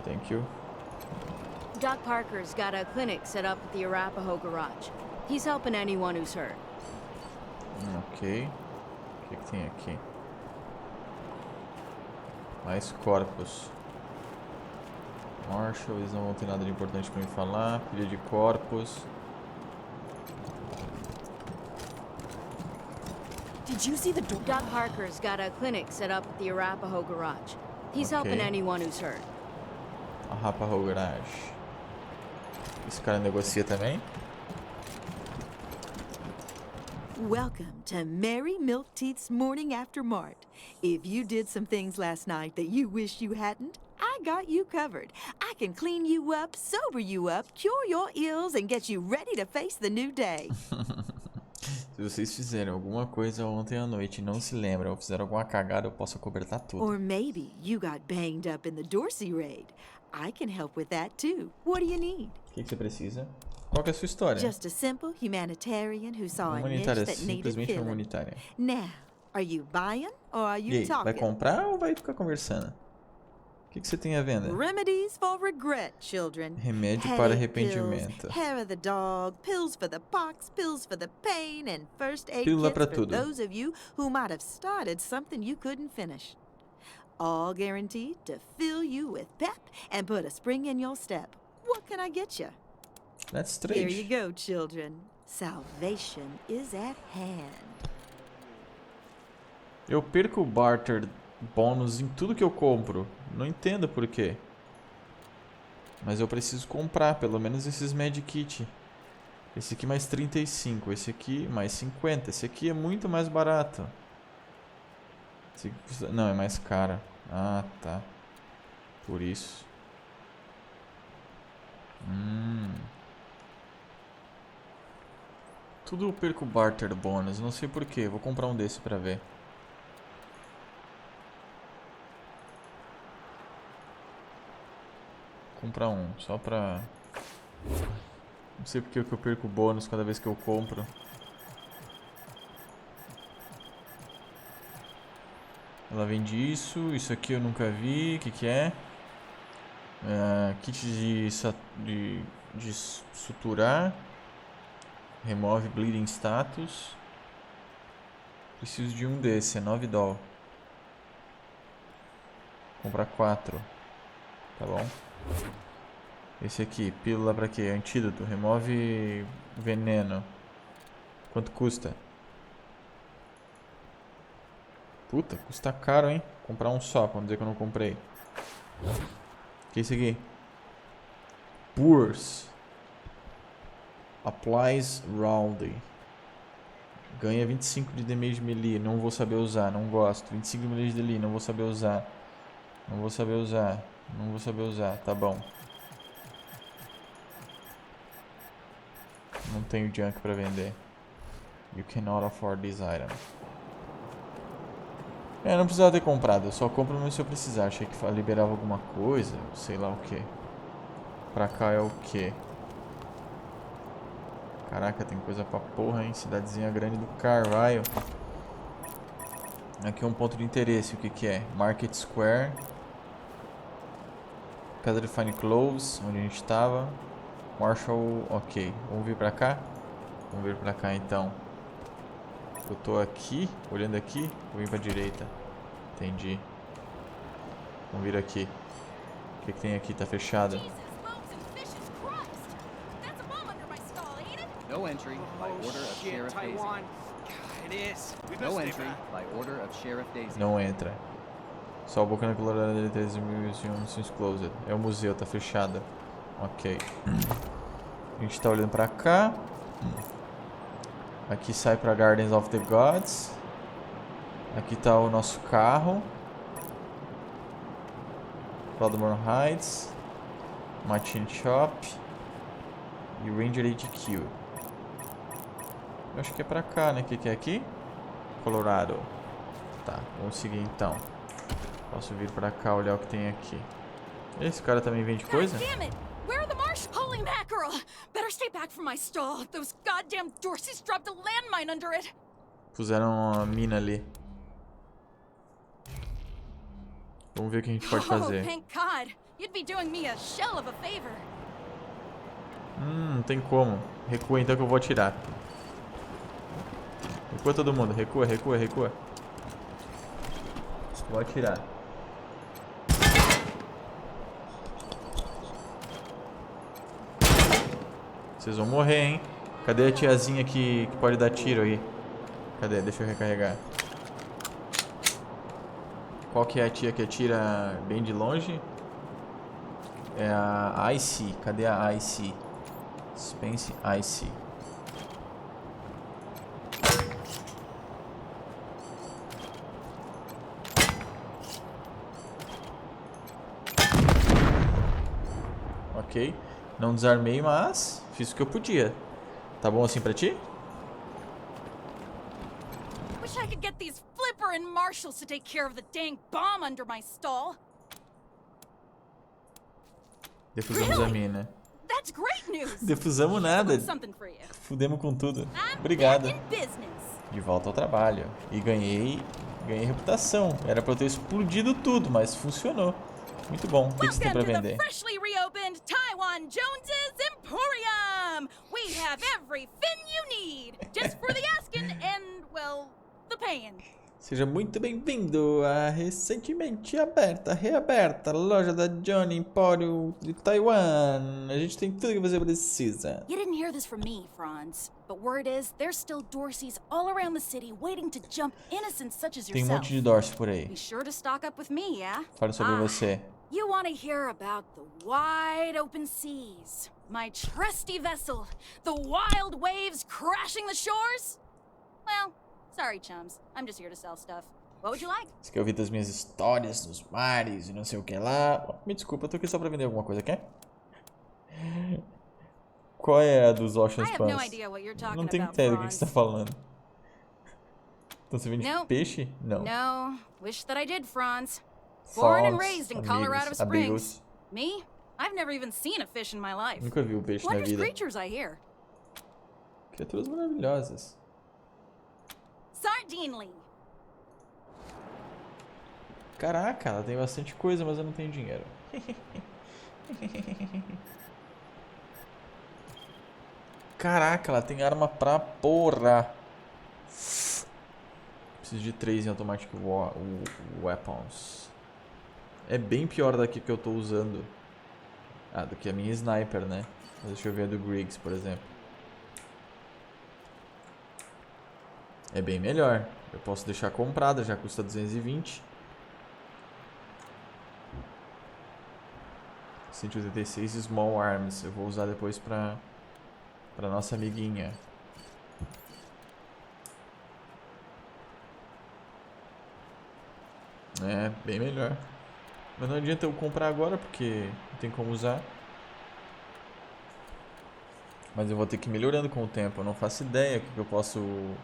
Thank you. Doc Parker's got a clinic set up at the Arapahoe garage. He's helping anyone who's hurt. Ok. O que tem aqui? Mais corpos. Marshall, eles não vão ter nada de importante pra me falar. Pilha de corpos. Did you see the Doc Parker's got a clinic set up at the Arapahoe garage. He's helping anyone who's hurt. Arapahoe garage. Esse cara negocia também? Welcome to Mary Milkteeth's Morning After Mart. If you did some things last night that you wish you hadn't, I got you covered. I can clean you up, sober you up, cure your ills, and get you ready to face the new day. Se vocês fizeram alguma coisa ontem à noite e não se lembram ou fizeram alguma cagada, eu posso acobertar tudo. Or maybe you got banged up in the Dorsey raid. I can help with that too. What do you need? O que você precisa? Qual que é a sua história? Just a simple humanitarian who saw a niche Humanitária, that needed simplesmente filling. humanitária. Now, are you buying or are E you aí, talking? vai comprar ou vai ficar conversando? O que você tem à venda? Remedies for regret, children. Remédio para Headache arrependimento. pills, hair of the dog, pills for the pox, pills for the pain, and first aid Pílula kits pra for tudo. those of you who might have started something you couldn't finish. All guaranteed to fill you with pep and put a spring in your step. What can I get you? That's Here strange. you go, children. Salvation is at hand. Eu perco o barter bônus em tudo que eu compro. Não entendo por quê. Mas eu preciso comprar pelo menos esses medkit. Esse aqui mais 35, esse aqui mais 50. Esse aqui é muito mais barato. Esse aqui custa... Não, é mais caro. Ah, tá. Por isso. Tudo eu perco barter bônus. Não sei por quê. Vou comprar um desse pra ver. Comprar um, só pra... Não sei porque eu perco bônus cada vez que eu compro. Ela vende isso, isso aqui eu nunca vi, o que que é? Kit de suturar. Remove bleeding status. Preciso de um desse, é 9 doll. Comprar 4. Tá bom. Esse aqui, pílula pra quê? Antídoto, remove veneno. Quanto custa? Puta, custa caro, hein? Comprar um só, pra não dizer que eu não comprei. O que é isso aqui? Purs. Applies round. Ganha 25 de damage melee. Não vou saber usar, não gosto. 25 de melee de melee, não vou saber usar. Não vou saber usar. Não vou saber usar, tá bom. Não tenho junk pra vender. You cannot afford this item. Não precisava ter comprado, eu só compro mesmo se eu precisar. Achei que liberava alguma coisa, sei lá o que. Pra cá é o que? Caraca, tem coisa pra porra, hein? Cidadezinha grande do Carvalho. Aqui é um ponto de interesse, o que que é? Market Square. Casa de Fine Clothes, onde a gente estava. Marshall, ok. Vamos vir pra cá? Vamos vir pra cá então. Eu tô aqui, olhando aqui, vou vir pra direita. Entendi. Vamos vir aqui. O que tem aqui? Tá fechado. No entry by order of Sheriff Daisy. No entry by order of Sheriff Daisy. Não entra. Só o boca na colorada dele 13.000 closed. É o museu, tá fechado. Ok. A gente tá olhando pra cá. Aqui sai pra Gardens of the Gods. Aqui tá o nosso carro. Baltimore Heights. Machine Shop. E Ranger HQ. Eu acho que é pra cá, né? O que é aqui? Colorado. Tá, vamos seguir então. Posso vir pra cá olhar o que tem aqui. Esse cara também vende coisa? Where are the marsh? Holy mackerel! Better stay back from my stall. Those goddamn Dorseys dropped a landmine under it. Puseram uma mina ali. Vamos ver o que a gente pode fazer. Oh, thank God. You'd be doing me a shell of a favor. Não tem como. Recua então que eu vou atirar. Recua todo mundo. Recua, recua, recua. Vou atirar. Vocês vão morrer, hein? Cadê a tiazinha que pode dar tiro aí? Cadê? Deixa eu recarregar. Qual que é a tia que atira bem de longe? É a IC. Cadê a IC? Spence IC. Ok. Não desarmei, mas fiz o que eu podia. Tá bom assim pra ti? Wish I could get these flipper and marshals to take care of the dang bomb under my stall. Defusamos a mina. That's great news. Defusamos nada. Something for you. Fudemos com tudo. Obrigado. In business. De volta ao trabalho. E ganhei reputação. Era pra eu ter explodido tudo, mas funcionou. Muito bom. O que você tem pra vender? Freshly reopened Taiwan Jones's Emporium. We have every fin you need, just for the asking and, well, the paying. Seja muito bem-vindo à recentemente reaberta loja da Johnny Empório de Taiwan. A gente tem tudo que você precisa. You didn't hear this from me, Franz, but word is there's still Dorseys all around the city waiting to jump innocents such as Tem yourself. monte de Dorsey por aí. Be sure to stock up with me, yeah? Fale sobre você. You want to hear about the wide open seas, my trusty vessel, the wild waves crashing the shores? Well, sorry, chums. I'm just here to sell stuff. What would you like? Você quer ouvir das minhas histórias nos mares e não sei o que lá? Me desculpa, eu tô aqui só pra vender alguma coisa, quer? Qual é a dos Ocean Spans? Não tenho ideia do que você tá falando. Então você vende peixe? Não. No, wish that I did, Franz. Born and raised in Colorado Springs. Me? I've never even seen a fish in my life. Nunca vi um peixe na vida. Creatures I hear. Criaturas maravilhosas. Sardinely. Caraca, ela tem bastante coisa, mas eu não tenho dinheiro. Caraca, ela tem arma pra porra. Preciso de 3 em automatic weapons. É bem pior daqui que eu tô usando. Ah, do que a minha sniper, né? Mas deixa eu ver a do Griggs, por exemplo. É bem melhor. Eu posso deixar comprada, já custa 220. 186 Small Arms. Eu vou usar depois pra nossa amiguinha. É, bem melhor. Mas não adianta eu comprar agora porque não tem como usar. Mas eu vou ter que ir melhorando com o tempo. Eu não faço ideia o que eu posso... O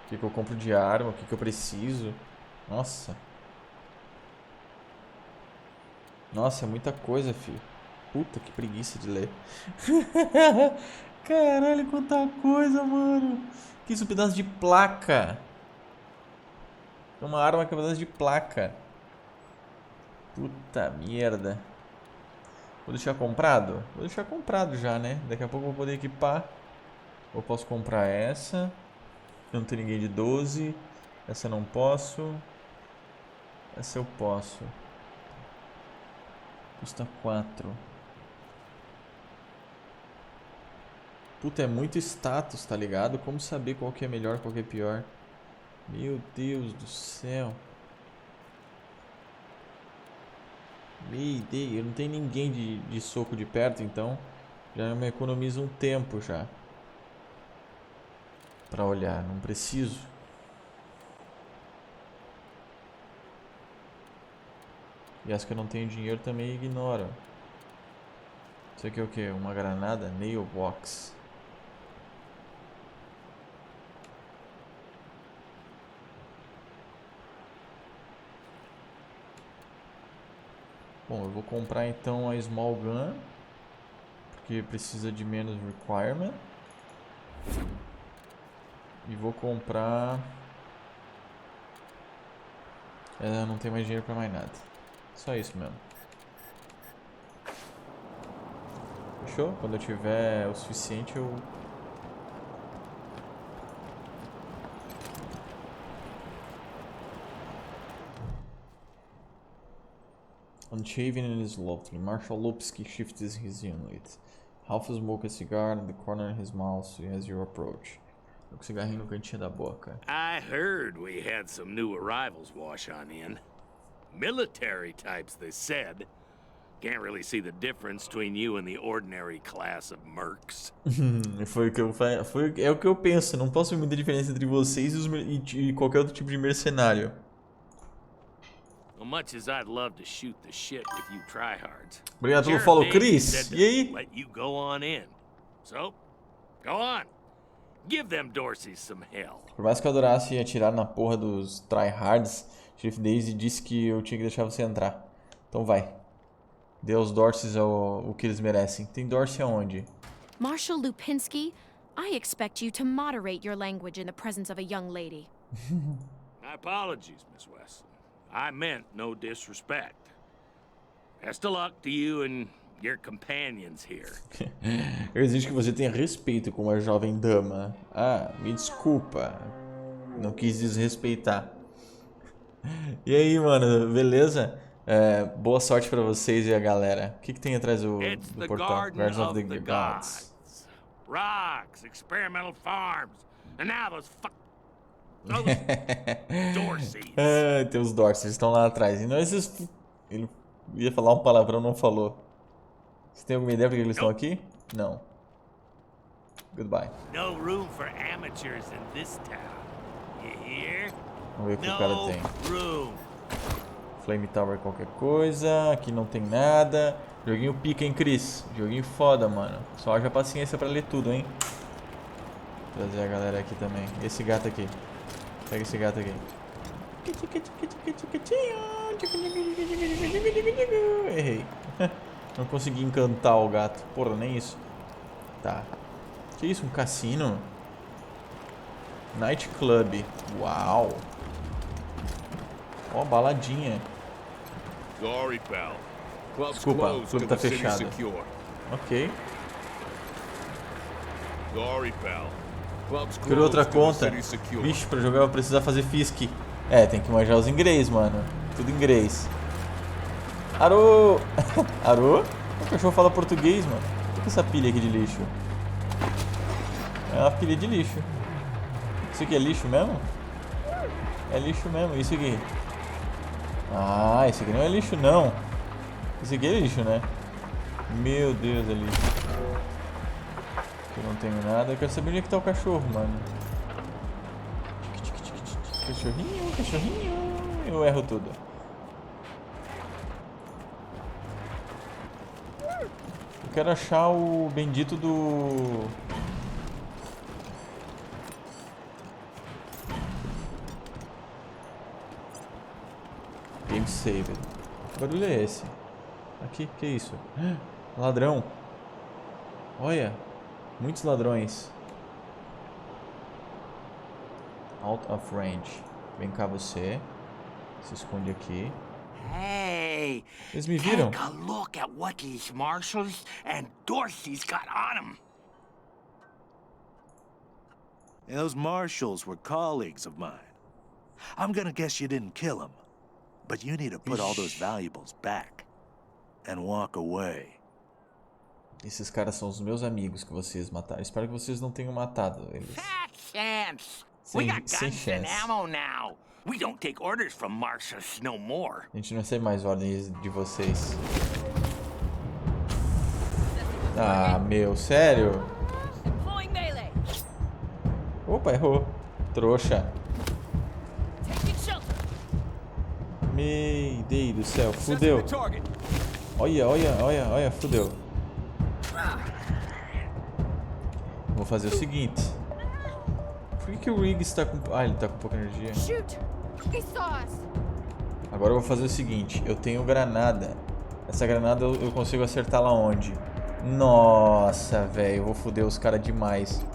que eu compro de arma, o que eu preciso. Nossa. Nossa, é muita coisa, filho. Puta, que preguiça de ler. Caralho, quanta coisa, mano. Que isso, um pedaço de placa. Uma arma que é um pedaço de placa. Puta merda. Vou deixar comprado? Vou deixar comprado já, né? Daqui a pouco eu vou poder equipar. Ou posso comprar essa. Não tem ninguém de 12. Essa eu não posso. Essa eu posso. Custa 4. Puta, é muito status, tá ligado? Como saber qual que é melhor, qual que é pior? Meu Deus do céu. Mayday, eu não tenho ninguém de soco de perto, então já me economiza um tempo já. Pra olhar, não preciso. E as que eu não tenho dinheiro também ignoro. Isso aqui é o que? Uma granada? Nail box. Bom, eu vou comprar então a Small Gun, porque precisa de menos requirement. E vou comprar... não tenho mais dinheiro pra mais nada. Só isso mesmo. Fechou? Quando eu tiver o suficiente eu... Unshaven and is lovely. Marshal Lupski shifts his unit. Half smoke a cigar in the corner of his mouth as you approach. Com o cigarrinho no cantinho da boca. I heard we had some new arrivals wash on in. Military types, they said. Can't really see the difference between you and the ordinary class of mercs. Foi o que eu é o que eu penso. Não posso ver muita diferença entre vocês e qualquer outro tipo de mercenário. Well, much as I'd love to shoot the shit with you tryhards. Obrigado pelo follow, Chris. E aí? Let you go on in. So, go on. Give them Dorseys some hell. Por mais que eu adorasse atirar na porra dos tryhards, Sheriff Daisy disse que eu tinha que deixar você entrar. Então vai. Dê aos Dorseys o que eles merecem. Tem Dorsey aonde? Marshal Lupinski, I expect you to moderate your language in the presence of a young lady. My apologies, Miss Weston. I meant no disrespect. Best of luck to you and your companions here. Eu exijo que você tenha respeito com uma jovem dama. Ah, me desculpa. Não quis desrespeitar. E aí, mano, beleza? Boa sorte pra vocês e a galera. O que tem atrás do portão? Guards of the Gods. Rocks, experimental farms, and now those Dorseys. Tem os Dorseys, estão lá atrás. E não esses... Ele ia falar um palavrão, não falou. Você tem alguma ideia por que eles estão aqui? Não. Goodbye. No room for amateurs in this town. You hear? Vamos ver o que o cara tem. Flame Tower qualquer coisa. Aqui não tem nada. Joguinho pica, hein, Chris? Joguinho foda, mano. Só haja paciência pra ler tudo, hein? Vou trazer a galera aqui também. Esse gato aqui. Pega esse gato aqui. Errei. Não consegui encantar o gato. Porra, nem isso. Tá. Que isso? Um cassino? Night Club. Uau. Ó, baladinha. Desculpa, o clube tá fechado. Ok. Criou outra conta. Vixe, pra jogar eu vou precisar fazer Fisk. Tem que manjar os inglês, mano. Tudo em inglês. Arô! Arô? O cachorro fala português, mano. O que é essa pilha aqui de lixo? É uma pilha de lixo. Isso aqui é lixo mesmo? É lixo mesmo, isso aqui. Ah, isso aqui não é lixo, não. Isso aqui é lixo, né? Meu Deus, é lixo. Aqui eu não tenho nada. Eu quero saber onde é que tá o cachorro, mano. Cachorrinho, cachorrinho. Eu erro tudo. Eu quero achar o bendito do... Game Saved. Que barulho é esse? Aqui, que é isso? Ladrão. Olha, muitos ladrões. Out of range. Vem cá você. Se esconde aqui. Hey, eles me viram? Take a look at what these marshals and Dorseys got on them. Those marshals were colleagues of mine. I'm gonna guess you didn't kill them, but you need to put all those valuables back and walk away. Esses caras são os meus amigos que vocês mataram. Espero que vocês não tenham matado eles. We got guns and ammo now. We don't take orders from marshals no more. A gente não recebe mais ordens de vocês. Ah, meu, sério? Opa, errou. Trouxa. Meu Deus do céu, fudeu. Olha, fudeu. Vou fazer o seguinte. Por que o Riggs está com... Ah, ele tá com pouca energia. Agora eu vou fazer o seguinte. Eu tenho granada. Essa granada eu consigo acertar lá onde? Nossa, velho. Eu vou foder os caras demais.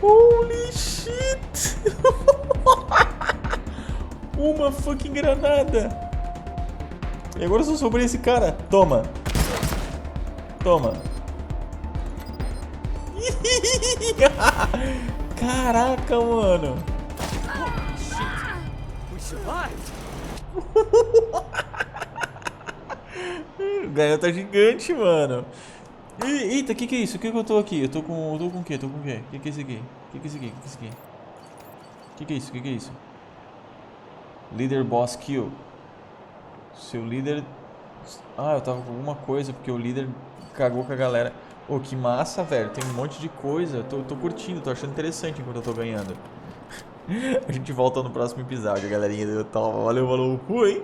Holy shit! Uma fucking granada! E agora só sobrou esse cara. Toma! Toma! Caraca, mano! O garoto tá gigante, mano! Eita, que é isso? O que eu tô aqui? Eu tô com o quê? Tô com o quê? Que é isso aqui? Que é isso aqui? Que é isso? Que é isso? Leader Boss Kill. Seu líder... Ah, eu tava com alguma coisa, porque o líder cagou com a galera. Oh, que massa, velho. Tem um monte de coisa. Tô curtindo, tô achando interessante enquanto eu tô ganhando. A gente volta no próximo episódio, galerinha. Valeu, falou, fui!